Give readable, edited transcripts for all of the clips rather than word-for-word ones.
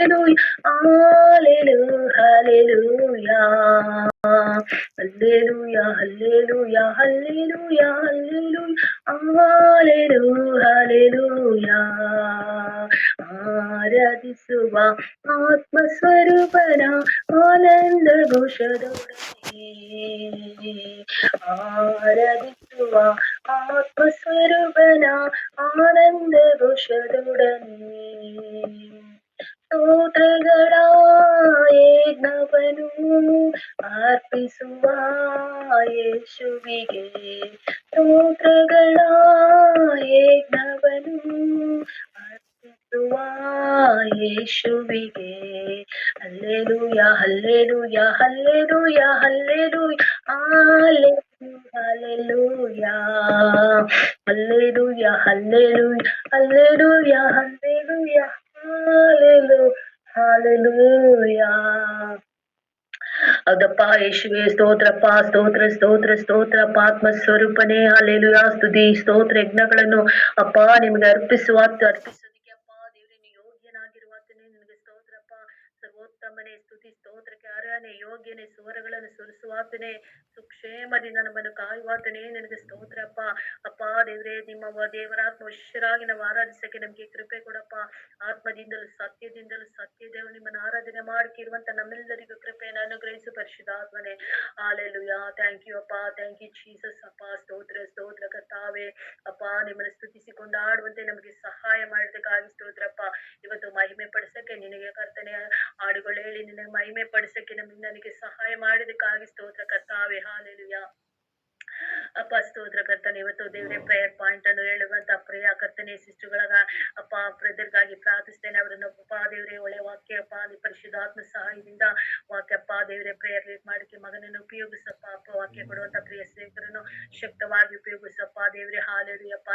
Hallelujah, hallelujah, hallelujah, hallelujah, hallelujah, hallelujah. ಆರಾಧಿಸುವ ಆತ್ಮಸ್ವರೂಪನ ಆನಂದ ಘೋಷದೊಡನೆ ಆರಾಧಿಸುವ ಆತ್ಮಸ್ವರೂಪನ ಆನಂದ ಘೋಷದೊಡನೆ ಸ್ತೋತ್ರಗಳ ಯಜ್ಞವನು ಅರ್ಪಿಸುವ ಯೇಸುವಿಗೆ ಸ್ತೋತ್ರಗಳ ಯಜ್ಞವನು ಅರ್ಪಿಸುವ ಯೇಸುವಿಗೆ hallelujah hallelujah hallelujah hallelujah hallelujah hallelujah hallelujah hallelujah hallelujah hallelujah. ಹೌದಪ್ಪ ಯೇಸುವೆ ಸ್ತೋತ್ರಪ್ಪ ಸ್ತೋತ್ರ ಸ್ತೋತ್ರ ಸ್ತೋತ್ರಪ್ಪ ಆತ್ಮ ಸ್ವರೂಪನೇ ಹಾಲೆಲೂಯಾ ಸ್ತುತಿ ಸ್ತೋತ್ರ ಯಜ್ಞಗಳನ್ನು ಅಪ್ಪ ನಿಮ್ಗೆ ಅರ್ಪಿಸೋದಕ್ಕೆ ಅಪ್ಪ ದೇವ್ರೆ ನೀ ಯೋಗ್ಯನಾಗಿರುವಾತನೇ ನಿನಗೆ ಸ್ತೋತ್ರಪ್ಪ ಸರ್ವೋತ್ತಮನೇ ಸ್ತುತಿ ಸ್ತೋತ್ರಕ್ಕೆ ಅರ್ಹನೇ ಯೋಗ್ಯನೇ ಸ್ವರಗಳನ್ನು ಸುರಿಸುವಾತನೇ ಸುಕ್ಷೇಮದಿಂದ ನಮ್ಮನ್ನು ಕಾಯುವಾತನೇ ನಿನಗೆ ಸ್ತೋತ್ರಪ್ಪ ಅಪ್ಪ ದೇವ್ರೆ ನಿಮ್ಮ ದೇವರಾತ್ಮ ವಶ್ಯರಾಗಿ ನಾವು ಆರಾಧಿಸಕ್ಕೆ ನಮ್ಗೆ ಕೃಪೆ ಕೊಡಪ್ಪ ಆತ್ಮದಿಂದಲೂ ಸತ್ಯ ದೇವರು ನಿಮ್ಮನ್ನು ಆರಾಧನೆ ಮಾಡ್ಕಿರುವಂತ ನಮ್ಮೆಲ್ಲರಿಗೂ ಕೃಪೆಯನ್ನು ಅನುಗ್ರಹಿಸು ಪರಿಶುದ್ಧಾತ್ಮನೇ ಹಾಲೆಲೂಯಾ ಥ್ಯಾಂಕ್ ಯು ಅಪ್ಪ ಥ್ಯಾಂಕ್ ಯು ಜೀಸಸ್ ಅಪ್ಪ ಸ್ತೋತ್ರ ಕರ್ತಾವೆ ಅಪ್ಪ ನಿಮ್ಮನ್ನು ಸ್ತುತಿಸಿಕೊಂಡು ಆಡುವಂತೆ ನಮಗೆ ಸಹಾಯ ಮಾಡೋದಕ್ಕಾಗಿ ಸ್ತೋತ್ರಪ್ಪ ಇವತ್ತು ಮಹಿಮೆ ಪಡಿಸಕ್ಕೆ ನಿನಗೆ ಕರ್ತನೆ ಹಾಡುಗಳು ಹೇಳಿ ನಿನಗೆ ಮಹಿಮೆ ಪಡಿಸಕ್ಕೆ ನನಗೆ ಸಹಾಯ ಮಾಡಿದಕ್ಕಾಗಿ ಸ್ತೋತ್ರ ಕರ್ತಾವೆ ಹಾಲೆಲೂಯಾ ಅಪ್ಪ ಸ್ತೋತ್ರ ಕರ್ತನೆ ಇವತ್ತು ದೇವರೇ ಪ್ರೇಯರ್ ಪಾಯಿಂಟ್ ಅನ್ನು ಹೇಳುವಂತ ಪ್ರಿಯ ಕರ್ತನೆ ಸಿಸ್ಟರ್ಗಳಾಗ ಅಪ್ಪ ಬ್ರದರ್ಗಾಗಿ ಪ್ರಾರ್ಥಿಸ್ತೇನೆ ಅವರನ್ನು ಅಪ್ಪ ದೇವರೇ ಒಳ್ಳೆ ವಾಕ್ಯ ಅಪ್ಪ ಪರಿಶುದ್ಧಾತ್ಮ ಸಹಾಯದಿಂದ ವಾಕ್ಯಪ್ಪ ದೇವರೇ ಪ್ರೇಯರ್ ಲೀಡ್ ಮಾಡಕ್ಕೆ ಮಗನನ್ನು ಉಪಯೋಗಿಸಪ್ಪ ಅಪ್ಪ ವಾಕ್ಯ ಕೊಡುವಂತ ಪ್ರಿಯ ಸೇವಕರನ್ನು ಶಕ್ತವಾಗಿ ಉಪಯೋಗಿಸಪ್ಪ ದೇವರೇ ಹಾಲೆಲೂಯಪ್ಪ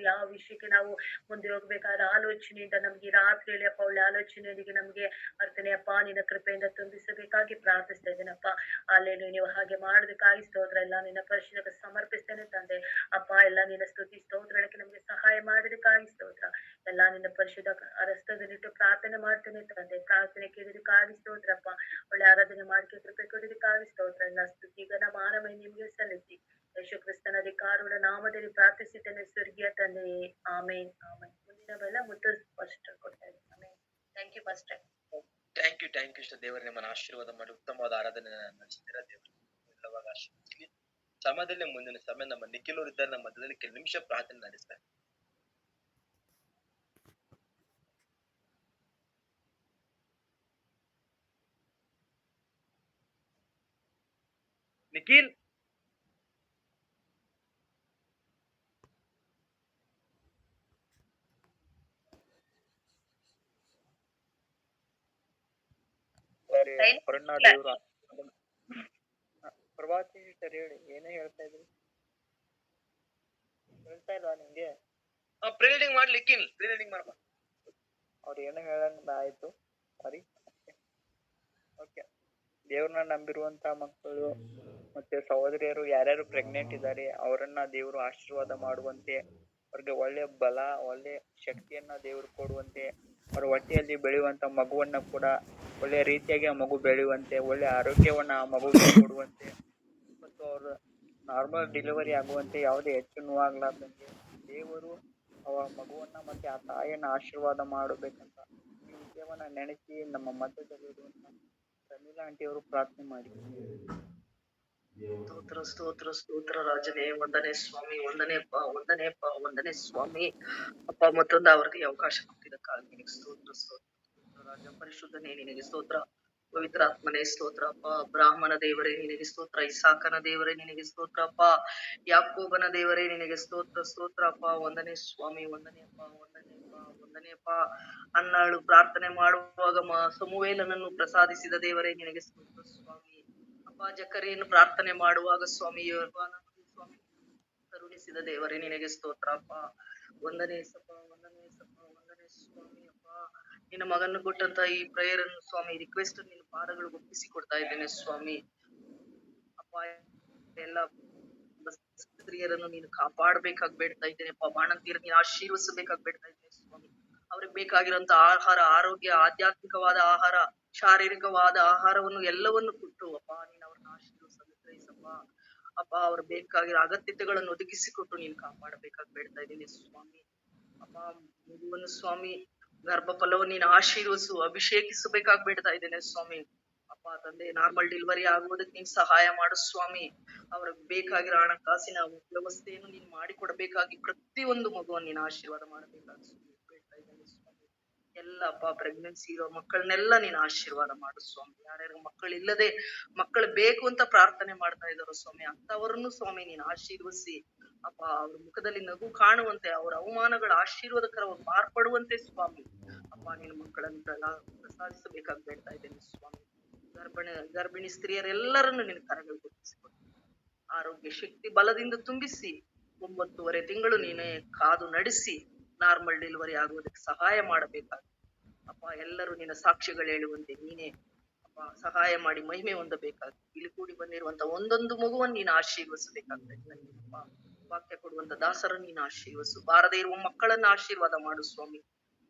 ಯಾವ ವಿಷಯಕ್ಕೆ ನಾವು ಮುಂದೆ ಹೋಗ್ಬೇಕಾದ ಆಲೋಚನೆಯಿಂದ ನಮ್ಗೆ ರಾತ್ರಿ ಹೇಳಿ ಅಪ್ಪ ಒಳ್ಳೆ ಆಲೋಚನೆಯೊಂದಿಗೆ ನಮ್ಗೆ ಅರ್ಥನೆ ಅಪ್ಪ ನಿನ್ನ ಕೃಪೆಯಿಂದ ತುಂಬಿಸಬೇಕಾಗಿ ಪ್ರಾರ್ಥಿಸ್ತಾ ಇದ್ದೇನಪ್ಪ ಅಲ್ಲೇನು ನೀವು ಹಾಗೆ ಮಾಡೋದಕ್ಕಾಗಿ ಸ್ತೋತ್ರ ಎಲ್ಲ ನಿನ್ನ ಪರಿಶುದ್ಧ ಸಮರ್ಪಿಸ್ತೇನೆ ತಂದೆ ಅಪ್ಪ ಎಲ್ಲ ನಿನ್ನ ಸ್ತುತಿ ಸ್ತೋತ್ರಕ್ಕೆ ನಮ್ಗೆ ಸಹಾಯ ಮಾಡಿದಕ್ಕಾಗಿ ಸ್ತೋತ್ರ ಎಲ್ಲ ನಿನ್ನ ಪರಿಶುದ್ಧ ರಸ್ತದಲ್ಲಿಟ್ಟು ಪ್ರಾರ್ಥನೆ ಮಾಡ್ತೇನೆ ತಂದೆ ಪ್ರಾರ್ಥನೆ ಕೇಳಿದಕ್ಕಾಗಿ ಸ್ತೋತ್ರಪ್ಪ ಒಳ್ಳೆ ಆರಾಧನೆ ಮಾಡ್ಕೆ ಕೃಪೆ ಕೊಡಿದಕ್ಕಾಗಿ ಸ್ತೋತ್ರ ಎಲ್ಲ ಸ್ತುತಿ ಘನ ಮಾನಮಯ ನಿಮ್ಗೆ ಸಲ್ಲಿಸಿ ಯೇಸು ಕ್ರಿಸ್ತನ ಅಧಿಕಾರವುಳ್ಳ ನಾಮದಲ್ಲಿ ಪ್ರಾರ್ಥಿಸಿದ್ದೇನೆ ಸ್ವರ್ಗೀಯ ತಂದೆ ಆಮೇನ್ ಆಮೇನ್ ಮುಂದಿನವೆಲ್ಲ ಮುತ್ತು ಫಸ್ಟ್ ಕೊಡ್ತಾ ಇದ್ದೀನಿ amen thank you pastor thank you ದೇವರ ನಿಮ್ಮನ್ನು ಆಶೀರ್ವಾದ ಮಾಡಿ ಉತ್ತಮವಾದ ಆರಾಧನೆ ನಡೆಸ್ತೀರಾ ದೇವರು ಎಲ್ಲವಾಗ ಆಶೀರ್ವದಿಸಲಿ ಸಮಯದಲ್ಲಿ ಮುಂದಿನ ಸಮಯ ನಮ್ಮ ನಿಖಿಲೂರ್ ಇದ್ದಾರೆ ನಮ್ಮ ಮಧ್ಯದಲ್ಲಿ ಕೆಲವು ನಿಮಿಷ ಪ್ರಾರ್ಥನೆ ನಡೆಸ್ತಾರೆ. ನಿಖಿಲ್ ಪ್ರಭಾತಿ ಸರ್ ಹೇಳಿ ಏನೇ ಹೇಳ್ತಾ ಇದ್ರಿ ಹೇಳ್ತಾ ಇಲ್ವಾ ನಿಮ್ಗೆ ಪ್ರೇಲಿಂಗ್ ಮಾಡ್ಲಿಕ್ಕಿಲ್ ಪ್ರೇಲಿಂಗ್ ಮಾಡ್ಬಾ ಅವ್ರು ಏನೋ ಹೇಳಂಗ ಆಯ್ತು ಸಾರಿ ಓಕೆ ದೇವ್ರನ್ನ ನಂಬಿರುವಂತ ಮಕ್ಕಳು ಮತ್ತೆ ಸಹೋದರಿಯರು ಯಾರ್ಯಾರು ಪ್ರೆಗ್ನೆಂಟ್ ಇದ್ದಾರೆ ಅವರನ್ನ ದೇವರು ಆಶೀರ್ವಾದ ಮಾಡುವಂತೆ ಅವ್ರಿಗೆ ಒಳ್ಳೆ ಬಲ ಒಳ್ಳೆ ಶಕ್ತಿಯನ್ನ ದೇವರು ಕೊಡುವಂತೆ ಅವ್ರ ಹೊಟ್ಟೆಯಲ್ಲಿ ಬೆಳೆಯುವಂತ ಮಗುವನ್ನ ಕೂಡ ಒಳ್ಳೆ ರೀತಿಯಾಗಿ ಆ ಮಗು ಬೆಳೆಯುವಂತೆ ಒಳ್ಳೆ ಆರೋಗ್ಯವನ್ನ ಆ ಮಗುವಿಗೆ ಕೊಡುವಂತೆ ಮತ್ತು ಅವ್ರ ನಾರ್ಮಲ್ ಡೆಲಿವರಿ ಆಗುವಂತೆ ಯಾವುದೇ ಹೆಚ್ಚು ನೋವಾಗ್ಲಾರ್ದಂಗೆ ದೇವರು ಅವ ಮಗುವನ್ನ ಮತ್ತೆ ಆ ತಾಯಿಯನ್ನ ಆಶೀರ್ವಾದ ಮಾಡಬೇಕಂತ ಈ ವಿಷಯವನ್ನ ನೆನೆಸಿ ನಮ್ಮ ಮಧ್ಯದಲ್ಲಿರುವಂತ ಪ್ರಮೀಲಾ ಆಂಟಿ ಅವರು ಪ್ರಾರ್ಥನೆ ಮಾಡಿ. ಸ್ತೋತ್ರ ಸ್ತೋತ್ರ ಸ್ತೋತ್ರ ರಾಜನೇ ವಂದನೆ ಸ್ವಾಮಿ ವಂದನೆ ಸ್ವಾಮಿ ಅಪ್ಪ ಮತ್ತೊಂದು ಅವ್ರಿಗೆ ಅವಕಾಶ ಕೊಟ್ಟಿದ್ದಕ್ಕಾಗಿ ನಿನಗೆ ಸ್ತೋತ್ರ ಸ್ತೋತ್ರ ರಾಜ ಪರಿಶುದ್ಧನೇ ನಿನಗೆ ಸ್ತೋತ್ರ ಪವಿತ್ರಾತ್ಮನೇ ಸ್ತೋತ್ರ ಅಪ್ಪ ಬ್ರಾಹ್ಮಣ ದೇವರೇ ನಿನಗೆ ಸ್ತೋತ್ರ ಇಸಾಕನ ದೇವರೇ ನಿನಗೆ ಸ್ತೋತ್ರ ಅಪ್ಪ ಯಾಕೋಬನ ದೇವರೇ ನಿನಗೆ ಸ್ತೋತ್ರ ಅಪ್ಪ ವಂದನೆ ಸ್ವಾಮಿ ವಂದನೆ ಅಪ್ಪ ಅನ್ನಾಳು ಪ್ರಾರ್ಥನೆ ಮಾಡುವಾಗ ಸಮುವೇಲನನ್ನು ಪ್ರಸಾದಿಸಿದ ದೇವರೇ ನಿನಗೆ ಸ್ತೋತ್ರ ಸ್ವಾಮಿ ಅಪ್ಪ ಜಕರಿಯನ್ನು ಪ್ರಾರ್ಥನೆ ಮಾಡುವಾಗ ಸ್ವಾಮಿ ಸ್ವಾಮಿ ಕರುಣಿಸಿದ ದೇವರೇ ನಿನಗೆ ಸ್ತೋತ್ರ ಅಪ್ಪ ವಂದನೆ ಸ್ವಾಮಿ ಅಪ್ಪ ನಿನ್ನ ಮಗನ್ನು ಕೊಟ್ಟಂತ ಈ ಪ್ರೇಯರ್ ಅನ್ನು ಸ್ವಾಮಿ ರಿಕ್ವೆಸ್ಟ್ ನಿನ್ನ ಪಾದಗಳು ಒಪ್ಪಿಸಿ ಕೊಡ್ತಾ ಇದ್ದೇನೆ ಸ್ವಾಮಿ ಅಪ್ಪ ಎಲ್ಲ ಸ್ತ್ರೀಯರನ್ನು ನೀನು ಕಾಪಾಡಬೇಕಾಗಿ ಬೇಡ್ತಾ ಇದ್ದೇನೆ ಅಪ್ಪ ಬಾಣಂತಿಯರನ್ನು ನೀನು ಆಶೀರ್ವಸಬೇಕಾಗಿ ಬೇಡ್ತಾ ಇದ್ದೇನೆ ಸ್ವಾಮಿ ಅವ್ರಿಗೆ ಬೇಕಾಗಿರುವಂತ ಆಹಾರ, ಆರೋಗ್ಯ, ಆಧ್ಯಾತ್ಮಿಕವಾದ ಆಹಾರ, ಶಾರೀರಿಕವಾದ ಆಹಾರವನ್ನು ಎಲ್ಲವನ್ನು ಕೊಟ್ಟು ಅಪ್ಪ ನೀನ್ ಅವ್ರನ್ನ ಆಶೀರ್ವದಿಸು, ಅನುಗ್ರಹಿಸಪ್ಪ. ಅಪ್ಪ ಅವ್ರ ಬೇಕಾಗಿರೋ ಅಗತ್ಯತೆಗಳನ್ನು ಒದಗಿಸಿಕೊಟ್ಟು ನೀನ್ ಕಾಪಾಡಬೇಕಾಗಿ ಬೇಡ್ತಾ ಇದ್ದೀನಿ ಸ್ವಾಮಿ. ಅಪ್ಪ ಮಗುವನ್ನು ಸ್ವಾಮಿ ಗರ್ಭ ಫಲವನ್ನು ನೀನು ಆಶೀರ್ವಸು, ಅಭಿಷೇಕಿಸಬೇಕಾಗಿ ಬೇಡ್ತಾ ಇದ್ದೇನೆ ಸ್ವಾಮಿ. ಅಪ್ಪ ತಂದೆ ನಾರ್ಮಲ್ ಡೆಲಿವರಿ ಆಗುವುದಕ್ಕೆ ನೀನ್ ಸಹಾಯ ಮಾಡು ಸ್ವಾಮಿ. ಅವ್ರಿಗೆ ಬೇಕಾಗಿರೋ ಹಣಕಾಸಿನ ವ್ಯವಸ್ಥೆಯನ್ನು ನೀನು ಮಾಡಿಕೊಡಬೇಕಾಗಿ ಪ್ರತಿಯೊಂದು ಮಗುವನ್ನು ನೀನು ಆಶೀರ್ವಾದ ಮಾಡಬೇಕಾಗಿ ಬೇಡ್ತಾ ಇದ್ದೇನೆ ಸ್ವಾಮಿ. ಎಲ್ಲಪ್ಪ ಪ್ರೆಗ್ನೆನ್ಸಿ ಇರೋ ಮಕ್ಕಳನ್ನೆಲ್ಲ ನೀನು ಆಶೀರ್ವಾದ ಮಾಡು ಸ್ವಾಮಿ. ಯಾರ್ಯಾರು ಮಕ್ಕಳಿಲ್ಲದೆ ಮಕ್ಕಳು ಬೇಕು ಅಂತ ಪ್ರಾರ್ಥನೆ ಮಾಡ್ತಾ ಇದ್ದಾರೋ ಸ್ವಾಮಿ, ಅಂತವರನ್ನು ಸ್ವಾಮಿ ನೀನು ಆಶೀರ್ವಸಿ ಅಪ್ಪ ಅವ್ರ ಮುಖದಲ್ಲಿ ನಗು ಕಾಣುವಂತೆ, ಅವ್ರ ಅವಮಾನಗಳ ಆಶೀರ್ವಾದಕರವಾಗಿ ಮಾರ್ಪಡುವಂತೆ ಸ್ವಾಮಿ ಅಪ್ಪ ನಿನ್ನ ಮಕ್ಕಳನ್ನು ಪ್ರಸಾದಿಸಬೇಕಾಗಿ ಬೇಡ್ತಾ ಇದ್ದೇನೆ ಸ್ವಾಮಿ. ಗರ್ಭಿಣಿ ಸ್ತ್ರೀಯರೆಲ್ಲರನ್ನು ನಿನ್ನ ಕರಗಳು ಗುರುತಿಸಿಕೊಡು, ಆರೋಗ್ಯ ಶಕ್ತಿ ಬಲದಿಂದ ತುಂಬಿಸಿ 9 ತಿಂಗಳು ನೀನೇ ಕಾದು ನಡೆಸಿ ನಾರ್ಮಲ್ ಡೆಲಿವರಿ ಆಗುವುದಕ್ಕೆ ಸಹಾಯ ಮಾಡಬೇಕಾಗಿ ಅಪ್ಪ ಎಲ್ಲರೂ ನಿನ್ನ ಸಾಕ್ಷಿಗಳು ಹೇಳುವಂತೆ ನೀನೇ ಅಪ್ಪ ಸಹಾಯ ಮಾಡಿ ಮಹಿಮೆ ಹೊಂದಬೇಕಾಗಿ ಇಲ್ಲಿ ಕೂಡಿ ಬಂದಿರುವಂತ ಒಂದೊಂದು ಮಗುವನ್ನು ನೀನು ಆಶೀರ್ವಸಬೇಕಾಗ್ತದೆ. ವಾಕ್ಯ ಕೊಡುವಂತ ದಾಸರನ್ನು ನೀನು ಆಶೀರ್ವಸು, ಬಾರದೇ ಇರುವ ಮಕ್ಕಳನ್ನ ಆಶೀರ್ವಾದ ಮಾಡು ಸ್ವಾಮಿ.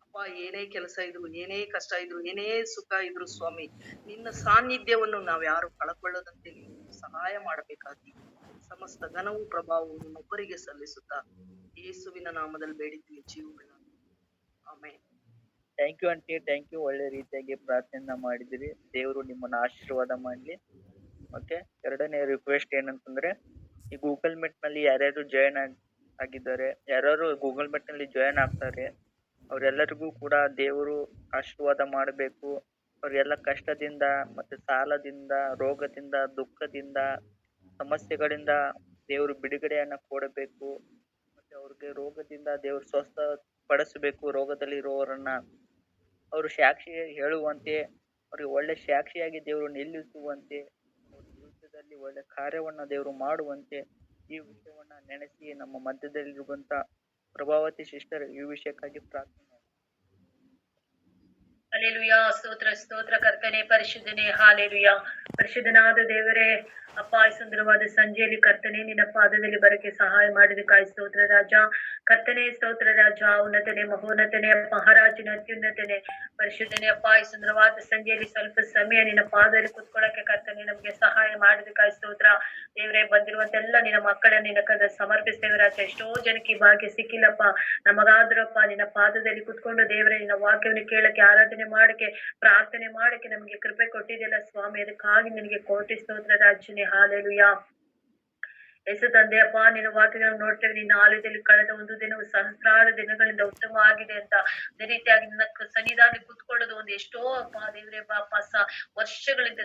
ಅಪ್ಪ ಏನೇ ಕೆಲಸ ಇದ್ರು, ಏನೇ ಕಷ್ಟ ಇದ್ರು, ಏನೇ ಸುಖ ಇದ್ರು ಸ್ವಾಮಿ, ನಿನ್ನ ಸಾನ್ನಿಧ್ಯವನ್ನು ನಾವ್ ಯಾರು ಕಳಕೊಳ್ಳದಂತೆ ನೀನು ಸಹಾಯ ಮಾಡಬೇಕಾಗಿ ಸಮಸ್ತ ಘನವು ಪ್ರಭಾವವು ನಿನ್ನೊಬ್ಬರಿಗೆ ಸಲ್ಲಿಸುತ್ತಾ ಯೇಸುವಿನ ನಾಮದಲ್ಲಿ ಬೇಡಿದ್ದೀವಿ ಜೀವಗಳ. ಆಮೇಲೆ thank you aunty, thank you. ಒಳ್ಳೆ ರೀತಿಯಾಗಿ ಪ್ರಾರ್ಥನೆ ಮಾಡಿದಿರಿ. ದೇವರು ನಿಮ್ಮನ್ನ ಆಶೀರ್ವಾದ ಮಾಡ್ಲಿ. ಓಕೆ, ಎರಡನೇ ರಿಕ್ವೆಸ್ಟ್ ಏನಂತಂದ್ರೆ, ಈ ಗೂಗಲ್ ಮೀಟ್ ನಲ್ಲಿ ಯಾರ್ಯಾರು ಜಾಯಿನ್ ಆಗಿದ್ದಾರೆ, ಯಾರು ಗೂಗಲ್ ಮೀಟ್ ನಲ್ಲಿ ಜಾಯಿನ್ ಆಗ್ತಾರೆ, ಅವರೆಲ್ಲರಿಗೂ ಕೂಡ ದೇವರು ಆಶೀರ್ವಾದ ಮಾಡಬೇಕು. ಅವ್ರಿಗೆಲ್ಲ ಕಷ್ಟದಿಂದ ಮತ್ತೆ ಸಾಲದಿಂದ, ರೋಗದಿಂದ, ದುಃಖದಿಂದ, ಸಮಸ್ಯೆಗಳಿಂದ ದೇವರು ಬಿಡುಗಡೆಯನ್ನ ಕೊಡಬೇಕು. ಮತ್ತೆ ಅವ್ರಿಗೆ ರೋಗದಿಂದ ದೇವರು ಸ್ವಸ್ಥ ಪಡಿಸಬೇಕು. ರೋಗದಲ್ಲಿ ಇರುವವರನ್ನ ಅವರು ಸಾಕ್ಷಿ ಹೇಳುವಂತೆ, ಅವ್ರಿಗೆ ಒಳ್ಳೆ ಸಾಕ್ಷಿಯಾಗಿ ದೇವರು ನಿಲ್ಲಿಸುವಂತೆ, ಅವ್ರ ಜೀವಿತದಲ್ಲಿ ಒಳ್ಳೆ ಕಾರ್ಯವನ್ನ ದೇವರು ಮಾಡುವಂತೆ ಈ ವಿಷಯವನ್ನ ನೆನೆಸಿ ನಮ್ಮ ಮಧ್ಯದಲ್ಲಿರುವಂತ ಪ್ರಭಾವತಿ ಸಿಸ್ಟರ್ ಈ ವಿಷಯಕ್ಕಾಗಿ ಪ್ರಾರ್ಥನೆ ಮಾಡಿ. ಹಲ್ಲೆಲೂಯಾ, ಸ್ತೋತ್ರ ಸ್ತೋತ್ರ ಕರ್ತನೆ, ಪರಿಶುದ್ಧನೇ. ಹಾಲೆಲೂಯಾ, ಪರಿಶುದ್ಧನಾದ ದೇವರೇ ಅಪ್ಪ, ಸುಂದರವಾದ ಸಂಜೆಯಲ್ಲಿ ಕರ್ತನೆ ನಿನ್ನ ಪಾದದಲ್ಲಿ ಬರಕ್ಕೆ ಸಹಾಯ ಮಾಡಿದಕ್ಕಾಗಿ ಸ್ತೋತ್ರ ರಾಜ. ಕರ್ತನೆ ಸ್ತೋತ್ರ ರಾಜ, ಉನ್ನತನೆ ಮಹೋನ್ನತನೆ ಮಹಾರಾಜನ ಅತ್ಯುನ್ನತನೆ ಪರಿಶುದ್ಧನೇ ಅಪ್ಪ, ಈ ಸುಂದರವಾದ ಸಂಜೆಯಲ್ಲಿ ಸ್ವಲ್ಪ ಸಮಯ ನಿನ್ನ ಪಾದದಲ್ಲಿ ಕುತ್ಕೊಳ್ಳಕ್ಕೆ ಕರ್ತನೆ ನಮ್ಗೆ ಸಹಾಯ ಮಾಡಿದಕ್ಕಾಗಿ ಸ್ತೋತ್ರ ದೇವರೇ. ಬಂದಿರುವಂತೆಲ್ಲ ನಿನ್ನ ಮಕ್ಕಳನ್ನ ನಿನ್ನ ಕದ ಸಮರ್ಪಿಸ್ತೇವೆ ರಾಜ. ಎಷ್ಟೋ ಜನಕ್ಕೆ ಈ ಭಾಗ್ಯ ಸಿಕ್ಕಿಲ್ಲಪ್ಪ, ನಮಗಾದ್ರಪ್ಪ ನಿನ್ನ ಪಾದದಲ್ಲಿ ಕುತ್ಕೊಂಡು ದೇವರೇ ನಿನ್ನ ವಾಕ್ಯವನ್ನು ಕೇಳಕ್ಕೆ, ಆರಾಧನೆ ಮಾಡಕ್ಕೆ, ಪ್ರಾರ್ಥನೆ ಮಾಡಕ್ಕೆ ನಮ್ಗೆ ಕೃಪೆ ಕೊಟ್ಟಿದೆಯಲ್ಲ ಸ್ವಾಮಿ, ಅದಕ್ಕಾಗಿ ನಿನಗೆ ಕೋಟಿ ಸ್ತೋತ್ರ ರಾಜನೇ. ಹಾಲೆಲೂಯಾ. ಯೇಸು ತಂದೆಯಪ್ಪ, ನಿನ್ನ ವಾಕ್ಯಗಳನ್ನು ನೋಡ್ತೇವೆ, ನಿನ್ನ ಆಲಯದಲ್ಲಿ ಕಳೆದ ಒಂದು ದಿನವು ಸಹಸ್ರಾರು ದಿನಗಳಿಂದ ಉತ್ತಮವಾಗಿದೆ ಅಂತ. ಅದೇ ರೀತಿಯಾಗಿ ನಿನ್ನ ಸನ್ನಿಧಾನ ಕುತ್ಕೊಳ್ಳೋದು ಒಂದು ಎಷ್ಟೋ ಅಪ್ಪ ದೇವರೇ ಪಾಪ ವರ್ಷಗಳಿಂದ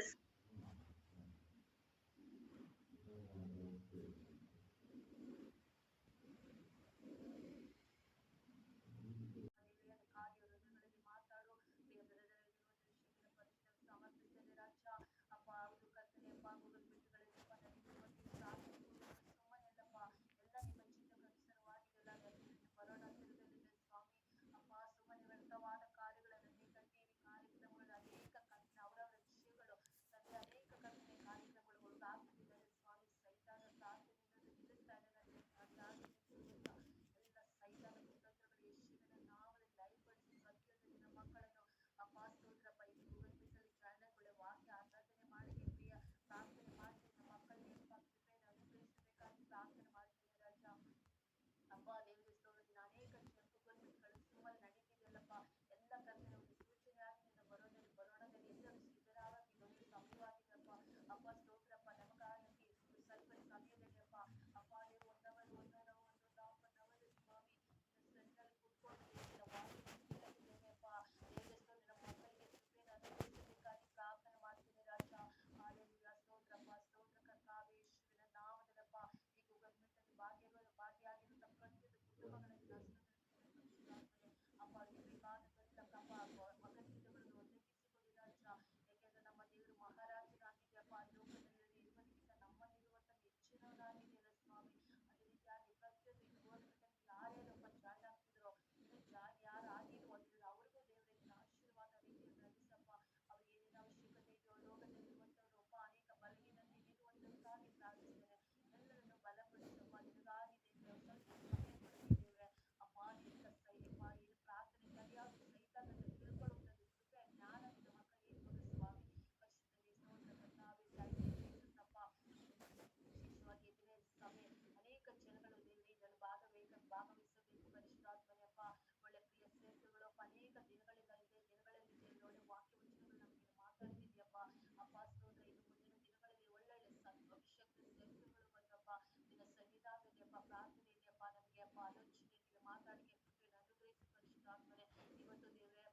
ನಿನ್ನ ಸನ್ನಿಧಾನದಲ್ಲಿ ಪ್ರಾರ್ಥನೆಯಲ್ಲಿ ನಮಗೆ ಆಲೋಚನೆ ನೀವು ಮಾತಾಡಿಕೆ ಅನುಗ್ರಹಿಸಿ ಪರಿಶುದ್ಧಾತ್ಮನೆ ಇವತ್ತು ದೇವರೇ